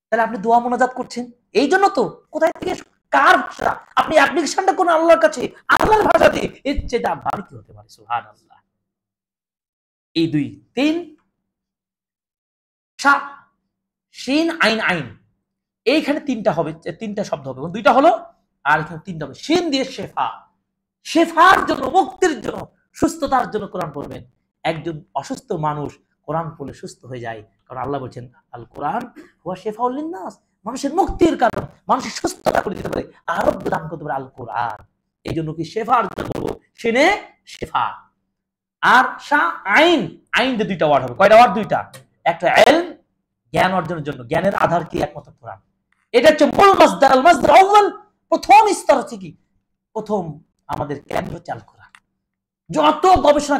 তাহলে আপনি দোয়া মোনাজাত করছেন এই জন্য তো। কোথায় থেকে, কার ভাষা? আপনি অ্যাপ্লিকেশনটা কোন আল্লাহর কাছে, আল্লাহর ভাষাতে। এর চেয়ে ভালো কি হতে পারে? সুবহানাল্লাহ। এই 2 3 শা, শিন আইন আইন, এইখানে 3টা হবে, 3টা শব্দ হবে, 2টা হলো আর এখানে 3টা হবে। শিন দিয়ে শেফা, শেফার জন্য, মুক্তির জন্য, সুস্থতার জন্য কোরআন পড়বেন। একজন অসুস্থ মানুষ কোরআন পড়লে সুস্থ হয়ে যায়, কারণ আল্লাহ বলছেন আল কোরআন হুয়া শিফাউল লিন্নাস, মানুষের মুক্তির কারণ, মানুষের সুস্থতা করে দিতে পারে, আরোগ্য দান করতে পারে আল কোরআন। এই জন্য কি শেফার জন্য বলবো, শিনে শেফা। আর শা আইন, আইন দিয়ে 2টা ওয়ার্ড হবে। কয়টা ওয়ার্ড? 2টা। একটা ইলম, জ্ঞান অর্জনের জন্য। জ্ঞানের আধার কি? একমাত্র কোরআন। এটা হচ্ছে মূল মাসদার, আল মাসদার আউয়াল, প্রথম স্তর হচ্ছে কি? প্রথম আমাদের জ্ঞান হচ্ছে আল কোরআন। যত গবেষণা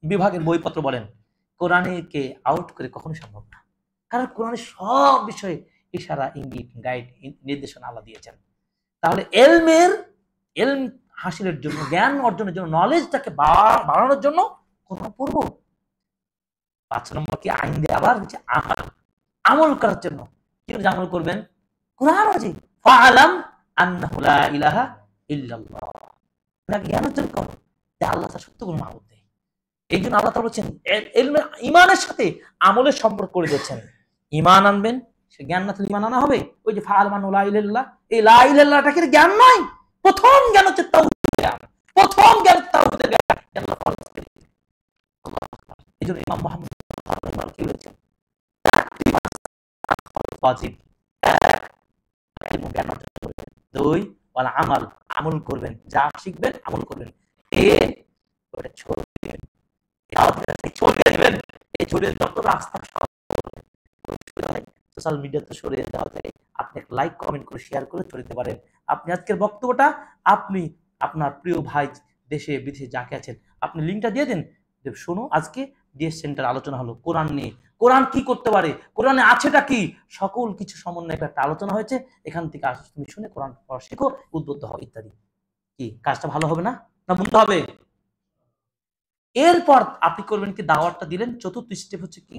বিভাগের বইপত্র বলেন, কোরআনকে আউট করে কখনো সম্ভব না, কারণ কোরআনের সব বিষয়ে ইশারা, ইঙ্গিত, গাইড, নির্দেশনা আল্লাহ দিয়েছেন। তাহলে এলম হাসিলের জন্য, জ্ঞান অর্জনের জন্য, নলেজটাকে বাড়ানোর জন্য কোরআন পড়বো। 5 নম্বর কি? আইন দিয়ে আবার হচ্ছে আমল, আমল করার জন্য। কি করে আমল করবেন? কোরআন আছে, ফাআলাম আন্নাহু লা ইলাহা ইল্লাল্লাহ। জ্ঞান অর্জন করো যে আল্লাহ তার সত্য কোনো মাবুদ নেই। এই জন্য আল্লাহ তাআলা বলছেন ইমানের সাথে আমলের সম্পর্ক করে দিয়েছেন। ইমান আনবেন, সে জ্ঞান না থাকলে ইমান আনা হবে? ওই যে ফাআলাম লা ইলাহা ইল্লাল্লাহ, এই লা ইলাহা ইল্লাল্লাহটা কি জ্ঞান নয়? প্রথম জ্ঞান হচ্ছে তাওহীদের জ্ঞান, প্রথম জ্ঞান তাওহীদের জ্ঞান। আল্লাহ ফরজ করে দিয়েছেন। এই জন্য ইমাম মুহাম্মদ কি বলেছেন? ওয়াজিব, 1 জ্ঞান অর্জন করবেন, 2 ওয়াল আমাল, আমল করবেন, যা শিখবেন আমল করবেন, 3 ওটা ছড়িয়ে দিবেন। এই ছড়িয়ে যত রাস্তা সোশ্যাল মিডিয়াতে ছড়িয়ে দেওয়া যায়, আপনি একটা লাইক কমেন্ট করে শেয়ার করে ছড়িয়ে পারেন। আপনি আজকের বক্তব্যটা আপনি আপনার প্রিয় ভাই দেশে বিদেশে যাকে আছেন আপনি লিঙ্কটা দিয়ে দেন, শোনো আজকে ডিএস সেন্টার আলোচনা হলো কোরআন নিয়ে। কোরআন কি করতে পারে, কোরআনে আছেটা কি, সকল কিছু সমন্বয়ে একটা আলোচনা হয়েছে। এখান থেকে আসো, তুমি শুনে কোরআন পড়া শিখো, উদ্বুদ্ধ হও ইত্যাদি। কি কাজটা ভালো হবে না? না মন্দ হবে? এরপর আপনি করবেন কি? দাওয়াতটা দিলেন। 4র্থ স্টেপ হচ্ছে কি?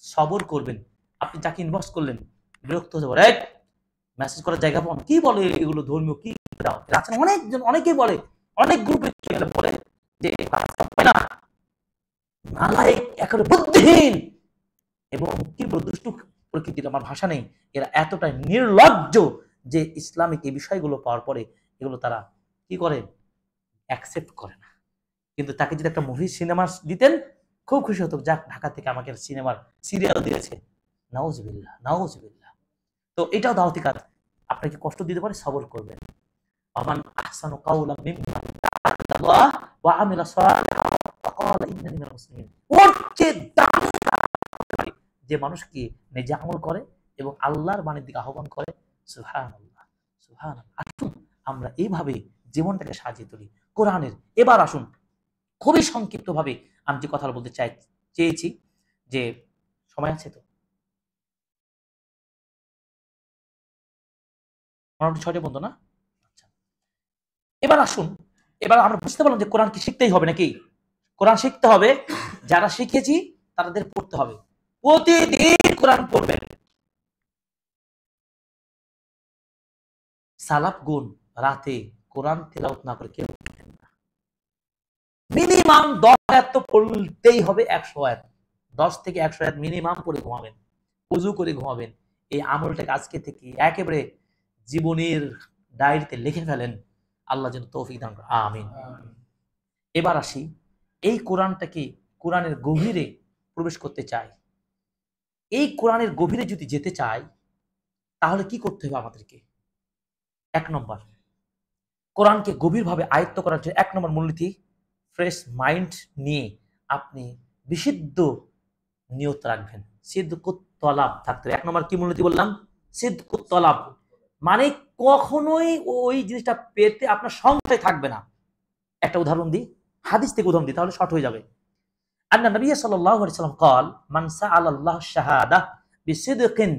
সবর করবেন। আপনি যাকে ইনবক্স করলেন বিরক্ত হতে পারে, মেসেজ করার জায়গা পান, কি বলে এগুলো ধর্মীয়, কি দাও আছেন অনেকজন, অনেকেই বলে, অনেক গ্রুপে বলে যে না নালায়েক, একেবারে বুদ্ধিহীন এবং কি দুষ্টু প্রকৃতির, আমার ভাষা নেই, এরা এতটাই নির্লজ্জ যে ইসলামিক এই বিষয়গুলো পাওয়ার পরে এগুলো তারা কি করে? অ্যাকসেপ্ট করে না। কিন্তু তাকে যদি একটা মুভি সিনেমা দিতেন খুব খুশি হতো, যাক ঢাকা থেকে আমাকে সিনেমার সিরিয়াল দিয়েছে, নাউজুবিল্লাহ নাউজুবিল্লাহ। তো এটাও দাওয়াতি কাজ। আপনাকে কষ্ট দিতে পারে, সবর করবেন। আমান আহসানু কাওলাম মিম্মান দাআ ইলাল্লাহ ওয়া আমিলা সালিহান ওয়া ক্বালা ইন্নানি মিনাল মুসলিমিন। ওর চেয়ে দামি যে মানুষ কি নিজে আমল করে এবং আল্লাহর বাণীর দিকে আহ্বান করে। সুবহানাল্লাহ সুবহানাল্লাহ। আসুন আমরা এইভাবে জীবনটাকে সাজিয়ে তুলি কোরআনের। এবার আসুন খুবই সংক্ষিপ্ত ভাবে আমি যে কথা বলতে চেয়েছি, যে সময় আছে তো? মোটামুটি 6টা বন্ধু না? আচ্ছা, এবার আসুন, এবার আমরা বুঝতে পারলাম যে কোরআন কি শিখতেই হবে নাকি? কোরআন শিখতে হবে, যারা শিখেছি তাদের পড়তে হবে, প্রতিদিন কোরআন পড়বেন। সালাফ গুণ রাতে কোরআন তেলাওয়াত না করে কেউ পড়েন না। মিনিমাম 10 আয়াত তো পড়তেই হবে, 100 আয়াত, 10 থেকে 100 আয়াত মিনিমাম পড়ে ঘুমাবেন। উজু করে ঘুমাবেন। এই আমলটাকে আজকে থেকে একেবারে জীবনের ডায়েরিতে লিখে ফেলেন। আল্লাহ যেন তৌফিক দান করেন, আমিন। এবার আসি, এই কোরআনটাকে, কোরআনের গভীরে প্রবেশ করতে চাই। এই কোরআনের গভীরে যদি যেতে চাই তাহলে কি করতে হবে আমাদেরকে? 1 নম্বর, কোরআনকে গভীরভাবে আয়ত্ত করার জন্য 1 নম্বর মূলনীতি, ফ্রেশ মাইন্ড নিয়ে আপনি বিশুদ্ধ নিয়ত রাখবেন। সিদকুত তলাব থাকতে হবে। 1 নম্বর কি মূলনীতি বললাম? সিদকুত তলাব, মানে কখনোই ওই জিনিসটা পেতে আপনার সংশয় থাকবে না। একটা উদাহরণ দিই, হাদিস থেকে উদাহরণ দিই, তাহলে শর্ট হয়ে যাবে। আন্না নবী সাল্লাল্লাহু আলাইহি ওয়াসাল্লাম قال মান সাআলাল্লাহু শাহাদা বিসিদকিন,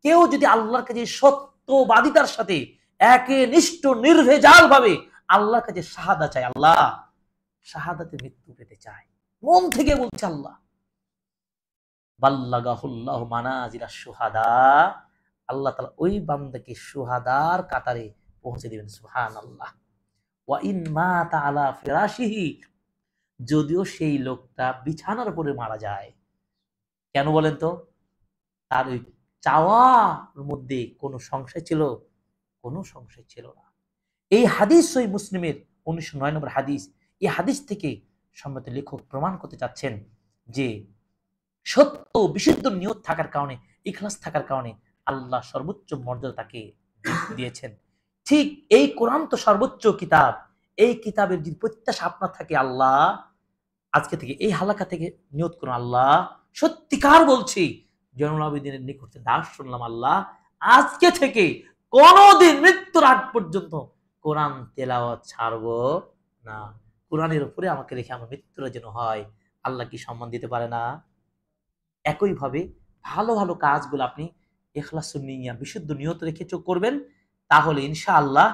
কেউ যদি আল্লাহর কাছে সত্যবাদিতার সাথে একনিষ্ঠ নির্ভেজাল ভাবে আল্লাহর কাছে শাহাদা চায়, আল্লাহ শাহাদাতে মৃত্যু পেতে চায়, মন থেকে বলছে আল্লাহ, বাল্লাগাহুল্লাহু মানাজিলাশ শুহাদা, আল্লাহ তাআলা ওই বান্দাকে শুহাদার কাতারে পৌঁছে দিবেন। সুবহানাল্লাহ। ওয়া ইন মাতা আলা ফিরাশিহি, যদিও সেই লোকটা বিছানার উপরে মারা যায়, কেন বলেন তো? তার ওই চাওয়ার মধ্যে কোনো সংশয় ছিল? কোনো সংশয় ছিল না। এই হাদিস সহিহ মুসলিমের 1909 নম্বর হাদিস। এই হাদিস থেকে সম্মত লেখক প্রমাণ করতে চাচ্ছেন যে সত্য বিশুদ্ধ নিয়ত থাকার কারণে, ইখলাস থাকার কারণে আল্লাহ সর্বোচ্চ মর্যাদা তাকে দিয়েছেন। ঠিক এই কোরআন তো সর্বোচ্চ কিতাব, এই কিতাবের যদি প্রত্যাশা আপনার থাকে, আল্লাহ আজকে থেকে এই হালাকা থেকে নিয়ত করুন, আল্লাহ সত্যিকার বলছি, জয়নুল আবেদিনের নিকট দাস শুনলাম, আল্লাহ আজকে থেকে কোনদিন মৃত্যুর আগ পর্যন্ত কোরআন তেলাওয়াত ছাড়বো না। কোরআনের উপরে আমাকে রেখে আমার মৃত্যুর যেন হয়। আল্লাহ কি সম্মান দিতে পারে না? একইভাবে ভালো ভালো কাজগুলো আপনি ইখলাসুন নিয়া, বিশুদ্ধ নিয়ত রেখে চোখ করবেন, তাহলে ইনশাআল্লাহ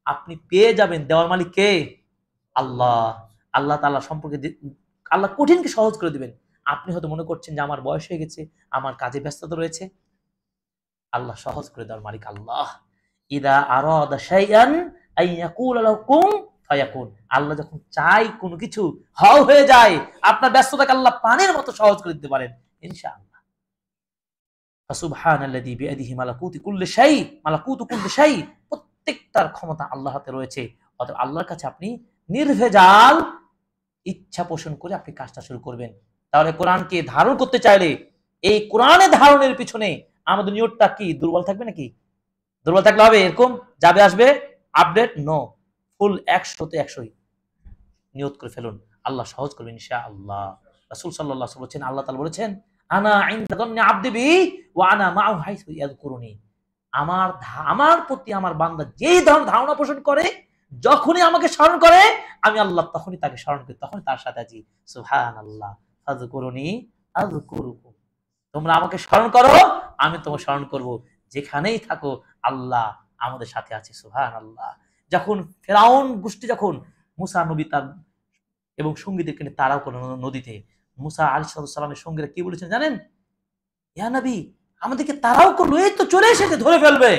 আপনি পেয়ে যাবেন। দেওয়ার মালিক কে? আল্লাহ। আল্লাহ তাআলা সম্পর্কে আল্লাহ কঠিনকে সহজ করে দিবেন। আপনি হয়তো মনে করছেন যে আমার বয়স হয়ে গেছে, আমার কাজে ব্যস্ততা রয়েছে, আল্লাহ সহজ করে দেওয়ার মালিক আল্লাহ। ইদা আরাদা শাইআন আইয়াকুলা লাহু কুন ফায়াকুন, আল্লাহ যখন চাই কোনো কিছু হও হয়ে যায়, আপনার ব্যস্ততাকে আল্লাহ পানির মতো সহজ করে দিতে পারেন ইনশাআল্লাহ। সুবহানাল্লাযী বিয়াদিহি মালাকুতু কুল্লি শাই, প্রত্যেকটার ক্ষমতা আল্লাহর হাতে রয়েছে। অতএব আল্লাহর কাছে আপনি নির্ভেজাল ইচ্ছা পোষণ করে আপনি কাজটা শুরু করবেন। তাহলে কোরআনকে ধারণ করতে চাইলে এই কোরআনে ধারণের পিছনে আমাদের নিয়তটা কি দুর্বল থাকবে নাকি? দুর্বল থাকলে হবে এরকম যাবে আসবে আপডেট? নো, ফুল 100তে 100 নিয়ত করে ফেলুন, আল্লাহ সহজ করবেন ইনশাআল্লাহ। রাসূল সাল্লাল্লাহু আলাইহি ওয়াসাল্লাম বলেছেন, আল্লাহ তাআলা বলেছেন, আনা ইনদা যান্নি আবদি বি ওয়া আনা মাআহু হাইসু ইয়াযকুরুনি, আমার প্রতি আমার বান্দা যেই ধরনের ধারণা পোষণ করে, যখনই আমাকে স্মরণ করে, আমি আল্লাহ তখনই তাকে স্মরণ করি, তখনই তার সাথে আছি। সুবহানাল্লাহ। ফাযকুরুনি আযকুরুকুম, তোমরা আমাকে স্মরণ করো, আমি তোমাকে স্মরণ করব, যেখানেই থাকো আল্লাহ আমাদের সাথে আছে। সুবহানাল্লাহ। যখন ফেরাউন গোষ্ঠী, যখন মুসা নবী তার এবং সঙ্গীদেরকে নিয়ে তারাও করল নদীতে, মুসা আলাইহিস সালামের সঙ্গীরা কি বলেছেন জানেন? ইয়া নবী, আমাদেরকে তারাও করলো, এই তো চলে এসেছে, ধরে ফেলবে।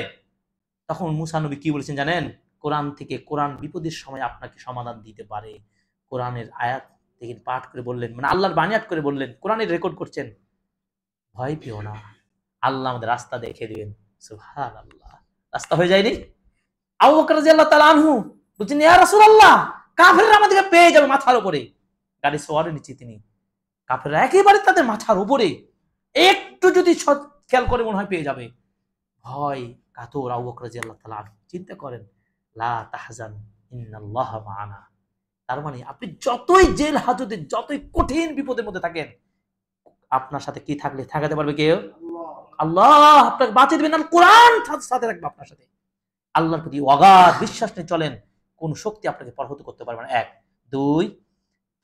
তখন মুসা নবী কি বলেছেন জানেন? কোরআন থেকে, কোরআন বিপদের সময় আপনাকে সমাধান দিতে পারে। কোরআনের আয়াত থেকে পাঠ করে বললেন, মানে আল্লাহর বাণী করে বললেন, কোরআনের রেকর্ড করছেন, ভয় পেও না, আল্লাহ আমাদের রাস্তা দেখিয়ে দিবেন। সুবহানাল্লাহ। রাস্তা হয়ে যায়নি? আবু বকর রাদিয়াল্লাহু তাআলা আনহু বলছেন, ইয়া রাসূলুল্লাহ, কাফেররা আমাদেরকে পেয়ে যাবে মাথার উপরে। গাড়ি সওয়ারের নিচে তিনি, কাফেররা একেবারে তাদের মাথার উপরে, একটু যদি খেয়াল করে মনে হয় পেয়ে যাবে। ভয় কাতর আবু বকর রাদিয়াল্লাহু তাআলা আনহু চিন্তা করেন, লা তাহজান ইন্নাল্লাহা মা'ানা। তার মানে আপনি যতই জেল হাজতে, যতই কঠিন বিপদের মধ্যে থাকেন, আপনার সাথে কি থাকলে থাকাতে পারবে কেউ? আল্লাহ আপনাকে বাঁচিয়ে দিবেন, আর কোরআন সাথে রাখবে আপনার সাথে। আল্লাহর প্রতি অগাধ বিশ্বাস নিয়ে চলেন, কোন শক্তি আপনাকে পরাহত করতে পারবে না। 1 2,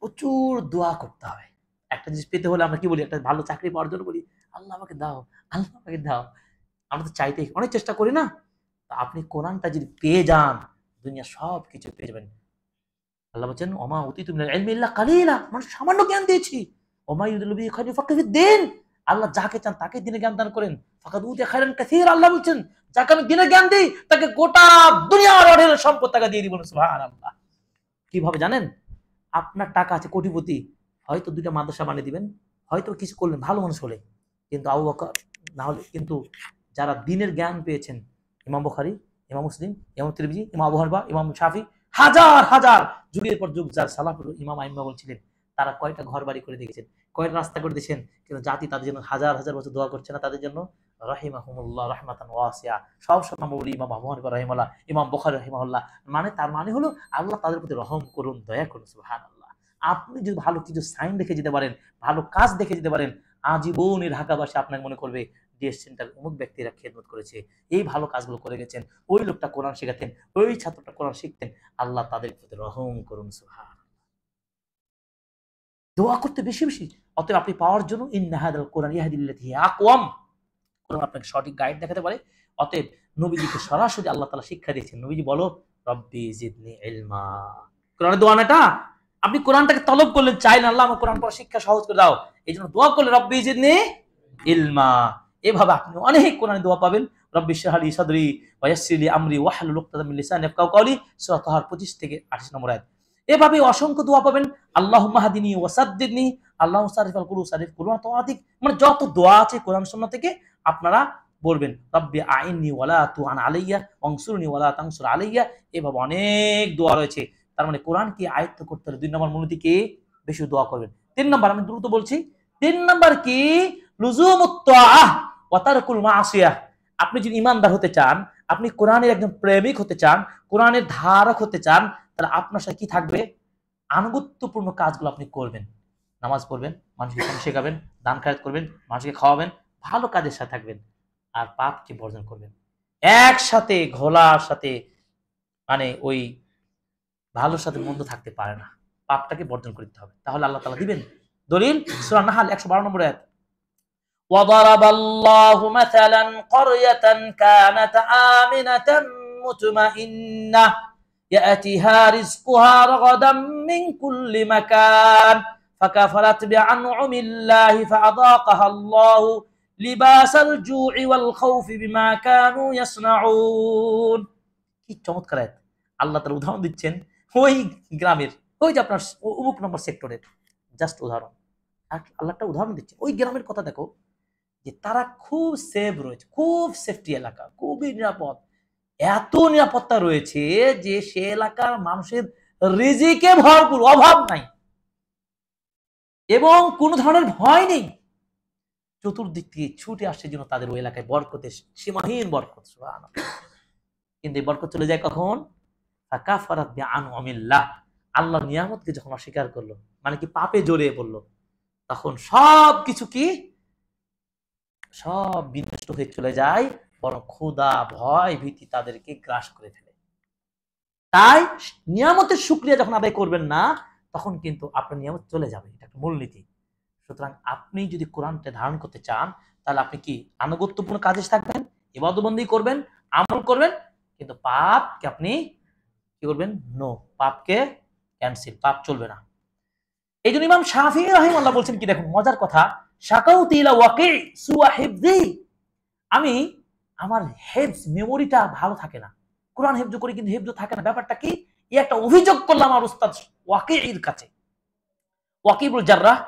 প্রচুর দোয়া করতে হবে। একটা জিনিস পেতে হলে আমরা কি বলি? একটা ভালো চাকরি পাওয়ার জন্য বলি, আল্লাহ আমাকে দাও, আল্লাহ আমাকে দাও। আমরা তো চাইতে অনেক চেষ্টা করি না? আপনি কোরআনটা যদি পেয়ে যান, দুনিয়া সব কিছু পেয়ে যাবেন। আল্লাহ বলছেন, ওমা উতিতু মিনাল ইলমি ইল্লা কালিলা, মানুষ সামান্য জ্ঞান দিয়েছি। ওমা ইউরিদু বিহি খায়রান ইউফাক্কিহু ফিদ-দ্বীন, আল্লাহ যাকে চান তাকে দ্বীনে জ্ঞান দান করেন। ফাকাদ উতিয়া খায়রান কাসীরা, আল্লাহ বলছেন যাকে আমি দ্বীনে জ্ঞান দেই তাকে গোটা দুনিয়ার অঢেল সম্পদ টাকা দিয়ে দিব। সুবহানাল্লাহ। কিভাবে জানেন? আপনার টাকা আছে, কোটিপতি, হয়তো 2টা মাদ্রাসা বানিয়ে দিবেন, হয়তো কিছু করলেন, ভালো মানুষ হলে। কিন্তু আবু বকর না হলে কিন্তু যারা দিনের জ্ঞান পেয়েছেন, ইমাম বুখারী, ইমাম মুসলিম, ইমাম তিরমিজি, ইমাম আবু হানিফা, ইমাম শাফি, হাজার হাজার যুগের পর যুগ যার সালাফ ইমাম আইম্মা বলছিলেন, তারা কয়টা ঘর বাড়ি করে দেখেছেন, কয়টা রাস্তা করে দিয়েছেন, কিন্তু জাতি তাদের জন্য হাজার হাজার বছর দোয়া করছে না তাদের জন্য? রাহিমাহুমুল্লাহ রাহমাতান ওয়াসিয়া। সব সময় বলি ইমাম আবু হানিফা রাহিমাহুল্লাহ, ইমাম বুখারী রাহিমাহুল্লাহ, মানে তার মানে হলো আল্লাহ তাদের প্রতি রহম করুন, দয়া করুন। সুবহানাল্লাহ। আপনি যদি ভালো কিছু সাইন দেখে যেতে পারেন, ভালো কাজ দেখে যেতে পারেন, আজীবনই ঢাকাবাসী আপনাকে মনে করবে ডিএস সেন্টার অমুক ব্যক্তিরা খেদমত করেছে, এই ভালো কাজগুলো করে গেছেন, ওই লোকটা কোরআন শেখাতেন, ওই ছাত্রটা কোরআন শিখতেন। আল্লাহ তাদের প্রতি রহম করুন। সুবহান। দোয়া করতে বেশি বেশি। অতএব আপনি পাওয়ার জন্য ইন্না হাদাল কোরআন ইয়াহদি লিল্লাতি হিয়া আকওয়াম, কোরআন আপনাকে সঠিক গাইড দেখাতে পারে। অতএব নবীজিকে সরাসরি আল্লাহ তাআলা শিক্ষা দিয়েছেন। নবীজি বলো রব্বি জিদনি ইলমা। কোরআনের দোয়া না এটা? আপনি কোরআনটাকে তলব করলেন, চাইলেন আল্লাহ আমার কোরআন পড়া শিক্ষা সহজ করে দাও, এই জন্য দোয়া করলেন রব্বি জিদনি ইলমা। এভাবে আপনি অনেক কোরআনে দোয়া পাবেন। রব্বি ইশরাহ লি সাদরি ওয়া ইয়াসসির লি আমরি ওয়াহলুল উকতাতাম মিন লিসানি ইয়াফকাহু কওলি, সূরা তাহার 25 থেকে 28 নম্বর আয়াত। এভাবে অসংখ্য দোয়া পাবেন। আল্লাহুম্মা হাদিনি ওয়া সাদ্দিদনি, আল্লাহুম্মা সারিফাল কুলুব সারিফ কুলুব তাআতিক, মানে যত দোয়া আছে কোরআন সুন্নাহ থেকে আপনারা বলবেন। রব্বি আইননি ওয়ালা তুআন আলাইয়া ওয়ানসুরনি ওয়ালা তানসুর আলাইয়া। এভাবে অনেক দোয়া রয়েছে। তার মানে কোরআনকে আয়ত্ত করতে হলে 2 নম্বর মূলনীতি কি? বেশি দোয়া করবেন। 3 নম্বর, আমি দ্রুত বলছি, 3 নম্বর কি? লুজুমুত তাআহ ওয়া তারকুল মাসিয়াহ। আপনি যদি ইমানদার হতে চান, আপনি কোরআনের একজন প্রেমিক হতে চান, কোরআনের ধারক হতে চান, তাহলে আপনার সাথে কি থাকবে? আনুগত্যপূর্ণ কাজগুলো আপনি করবেন। নামাজ পড়বেন, মানুষকে কোরআন শেখাবেন, দান খায়রাত করবেন, মানুষকে খাওয়াবেন, ভালো কাজের সাথে থাকবেন, আর পাপকে বর্জন করবেন। একসাথে ঘোলার সাথে, মানে ওই ভালোর সাথে মন্দ থাকতে পারে না, পাপটাকে বর্জন করতে হবে, তাহলে আল্লাহ তাআলা দিবেন। দলিল সূরা নাহল 112 নম্বর আয়াত। وضرب الله مثلا قرية كانت آمنة مطمئنة يأتيها رزقها رغدا من كل مكان فكفرت بأنعم الله فأذاقها الله لباس الجوع والخوف بما كانوا يصنعون। কি চমৎকার আয়াত! আল্লাহ তাআলা উদাহরণ দিচ্ছেন ওই গ্রামের, ওই যে আপনার অমুক নম্বর সেক্টরের জাস্ট উদাহরণ। আল্লাহ একটা উদাহরণ দিচ্ছে, ওই গ্রামের কথা দেখো, যে তারা খুব সেফ রয়েছে, খুব সেফটি এলাকা, খুবই নিরাপদ, এত নিরাপত্তা রয়েছে যে সে এলাকার মানুষের রিজিকে ভরপুর, অভাব নাই এবং কোন ধরনের ভয় নেই। চতুর্দিক থেকে ছুটে আসছে জন্য তাদের ওই এলাকায় বরকতের সীমাহীন বরকত। সুবহানাল্লাহ। কিন্তু এই বরকত চলে যায় কখন? ফাকাফারাত বিআনউমিল্লাহ। আল্লাহর নিয়ামতকে যখন অস্বীকার করলো, মানে কি পাপে জড়িয়ে পড়লো, তখন সব কিছু কি সব বিনষ্ট হয়ে চলে যায়, বরং ক্ষুধা ভয় ভীতি তাদেরকে গ্রাস করে ফেলে। তাই নিয়ামতের শুকরিয়া যখন আদায় করবেন না, তখন কিন্তু আপনার নিয়ামত চলে যাবে। এটা একটা মূলনীতি। সুতরাং আপনি যদি কোরআনটা ধারণ করতে চান, তাহলে আপনি কি আনুগত্যপূর্ণ কাজে থাকবেন, ইবাদতবন্দি করবেন, আমল করবেন, কিন্তু পাপকে আপনি কি করবেন? নো, পাপকে ক্যান্সেল, পাপ চলবে না। এই জন্য ইমাম শাফিঈ রাহিমাহুল্লাহ বলছেন কি, দেখুন মজার কথা, শাকাউতু ইলা ওয়াকি সুয়া হিফজি, আমি আমার হেফজ মেমোরিটা ভালো থাকে না, কোরআন হেফজ করি কিন্তু হেফজ থাকে না, ব্যাপারটা কি? এই একটা অভিযোগ করলাম আমার উস্তাদ ওয়াকিঈর কাছে। ওয়াকি ইবনুল জাররাহ,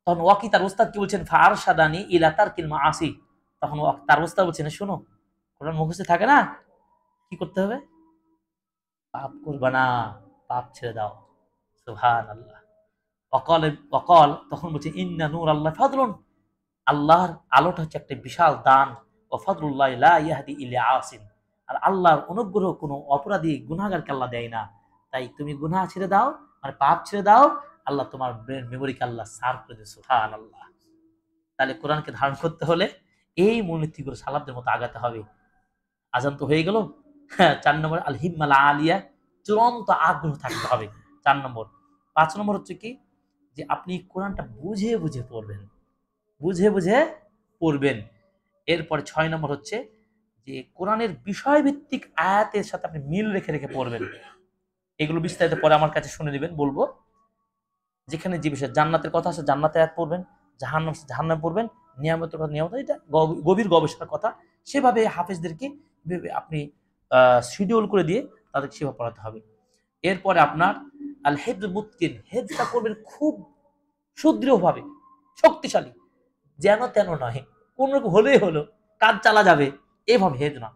তখন ওয়াকি তার উস্তাদ কি বলছেন? ফারশাদানি ইলা তারকিল মাআসি। তখন তার উস্তাদ বলছেন, শোনো, কোরআন মুখস্থ থাকে না, কি করতে হবে? পাপ করবে না, পাপ ছেড়ে দাও। সুবহানাল্লাহ। অকল তখন বলছে ইন্না নূর আল্লাহ ফাদলুন, আল্লাহর আলোটা হচ্ছে একটা বিশাল দান, ও ফাদলুল্লাহ লা ইয়াহদি ইল্লা আসিন, আর আল্লাহর অনুগ্রহ কোনো অপরাধী গুনাহগারকে আল্লাহ দেয় না। তাই তুমি গুনাহ ছেড়ে দাও, মানে পাপ ছেড়ে দাও, আল্লাহ তোমার ব্রেন মেমোরিকে আল্লাহ সার্ভ করে দেয়। সুবহানাল্লাহ। তাহলে কোরআনকে ধারণ করতে হলে এই মূলনীতিগুলো সালাফদের মতো আগাতে হবে। আজান তো হয়ে গেল। হ্যাঁ, 4 নম্বর আল হিম্মাল আলিয়া, চূড়ান্ত আগ্রহ থাকতে হবে 4 নম্বর। 5 নম্বর হচ্ছে কি, যে আপনি কোরআনটা বুঝে বুঝে পড়বেন, বুঝে বুঝে পড়বেন। এরপরে 6 নম্বর হচ্ছে যে কোরআনের বিষয়ভিত্তিক আয়াতের সাথে আপনি মিল রেখে রেখে পড়বেন। এগুলো বিস্তারিত পরে আমার কাছে শুনে নেবেন, বলবো। যেখানে যে বিষয় জান্নাতের কথা আছে জান্নাতের আয়াত পড়বেন, জাহান্নাম আছে জাহান্নাম পড়বেন, নিয়ামতের কথা নিয়ামত, এটা গভীর গবেষণার কথা। সেভাবে হাফেজদেরকে আপনি শিডিউল করে দিয়ে তাদেরকে সেভাবে পড়াতে হবে। এরপরে আপনার আল হেফজ মুতকিন, হেফজটা করবেন খুব সুদৃঢ়ভাবে, শক্তিশালী, যেন তেন নয়, কোন রকম হলেই হলো, কাজ চালা যাবে, এভাবে হেফজ না,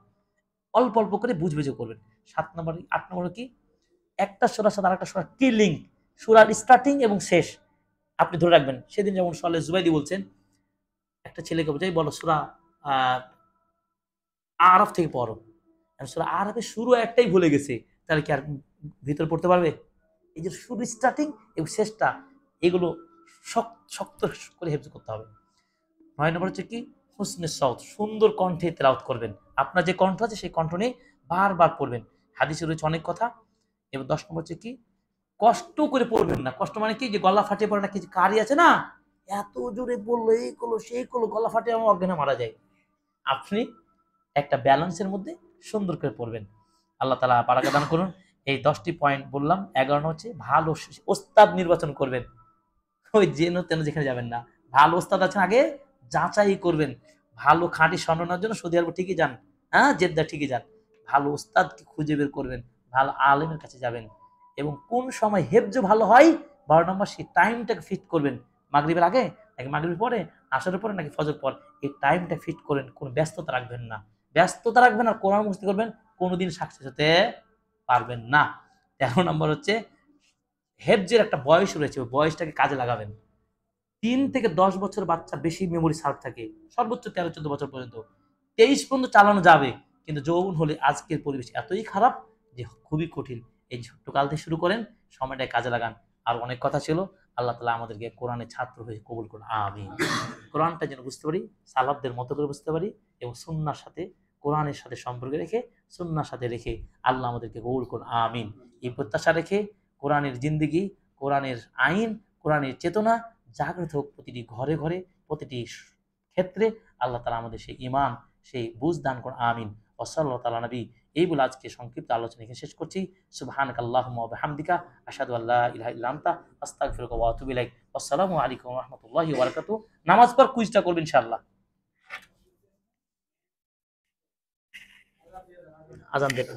অল্প অল্প করে বুঝবে যে করবেন। 7 নম্বর 8 নম্বর কি, একটা সূরার সাথে আরেকটা সূরা কি লিঙ্ক, সূরার স্টার্টিং এবং শেষ আপনি ধরে রাখবেন। সেদিন যেমন সালেহ জুবাইদি বলছেন, একটা ছেলেকে বোঝাই, বলো সূরা আরাফ থেকে পড়ো, সূরা আরাফের শুরু একটাই ভুলে গেছে, তাহলে কি আর ভিতরে পড়তে পারবে? এই যে শুরু স্টার্টিং এবং শেষটা, এগুলো শক্ত করে হেফজ করতে হবে। 9 নম্বর হচ্ছে কি, হুসনে সাউত, সুন্দর কণ্ঠে তেলাওয়াত করবেন। আপনার যে কণ্ঠ আছে সেই কণ্ঠ নিয়ে বারবার পড়বেন। হাদিসে রয়েছে অনেক কথা। এবং 10 নম্বর হচ্ছে কি, কষ্ট করে পড়বেন না। কষ্ট মানে কি, যে গলা ফাটিয়ে পড়ে না, কিছু কারি আছে না, এত জোরে পড়লো, এই করলো সেই করলো, গলা ফাটিয়ে আমার অজ্ঞানে মারা যায়। আপনি একটা ব্যালেন্সের মধ্যে সুন্দর করে পড়বেন। আল্লাহ তাআলা বারাকা দান করুন। এই 10টি পয়েন্ট বললাম। 11 হচ্ছে ভালো ওস্তাদ নির্বাচন করবেন। ওই যেন তেন যেখানে যাবেন না। ভালো ওস্তাদ আছেন, আগে যাচাই করবেন। ভালো খাঁটি স্বর্ণ নেওয়ার জন্য সৌদি আরব ঠিকই যান, হ্যাঁ জেদ্দা ঠিকই যান। ভালো ওস্তাদকে খুঁজে বের করবেন, ভালো আলেমের কাছে যাবেন। এবং কোন সময় হেফজ ভালো হয়, 12 নম্বর, সেই টাইমটাকে ফিট করবেন। মাগরিবের আগে নাকি মাগরিবের পরে, আসরের পরে নাকি ফজর পর, এই টাইমটা ফিট করেন। কোনো ব্যস্ততা রাখবেন না, ব্যস্ততা রাখবেন আর কোরআন মুখস্থ করবেন, কোনোদিন সাকসেস হতে পারবেন না। 13 নম্বর হচ্ছে, হেফজের একটা বয়স রয়েছে, ওই বয়সটাকে কাজে লাগাবেন। 3 থেকে 10 বছর বাচ্চার বেশি মেমোরি সার্ভ থাকে, সর্বোচ্চ 13-14 বছর পর্যন্ত। 23 পর্যন্ত চালানো যাবে, কিন্তু যৌবন হলে আজকের পরিবেশ এতই খারাপ যে খুবই কঠিন। এই ছোট্ট কাল থেকে শুরু করেন, সময়টাকে কাজে লাগান। আর অনেক কথা ছিল। আল্লাহ তাআলা আমাদেরকে কোরআনের ছাত্র হয়ে কবুল করুন, আমিন। কোরআনটা যেন বুঝতে পারি, সালাফদের মতো করে বুঝতে পারি, এবং সুন্নাহর সাথে, কোরআনের সাথে সম্পর্ক রেখে, সুন্নাহর সাথে রেখে আল্লাহ আমাদেরকে কবুল করুন, আমিন। এই প্রত্যাশা রেখে কোরআনের জিন্দেগি, কোরআনের আইন, কোরআনের চেতনা জাগ্রত হোক প্রতিটি ঘরে ঘরে, প্রতিটি ক্ষেত্রে। আল্লাহ তাআলা আমাদের সেই ঈমান, সেই বুঝ দান করুন, আমিন। ওয়াসাল্লাল্লাহু তাআলা নবী। এই বলে আজকে সংক্ষিপ্ত আলোচনা এখানে শেষ করছি। সুবহানাকাল্লাহুম্মা ওয়া বিহামদিকা, আশহাদু আল্লা ইলাহা ইল্লা আনতা, আস্তাগফিরুকা ওয়া আতুবু ইলাইক। আসসালামু আলাইকুম ওয়া রাহমাতুল্লাহি ওয়া বারাকাতুহু। নামাজ পর কুইজটা করবেন ইনশাআল্লাহ। আজান দেবেন।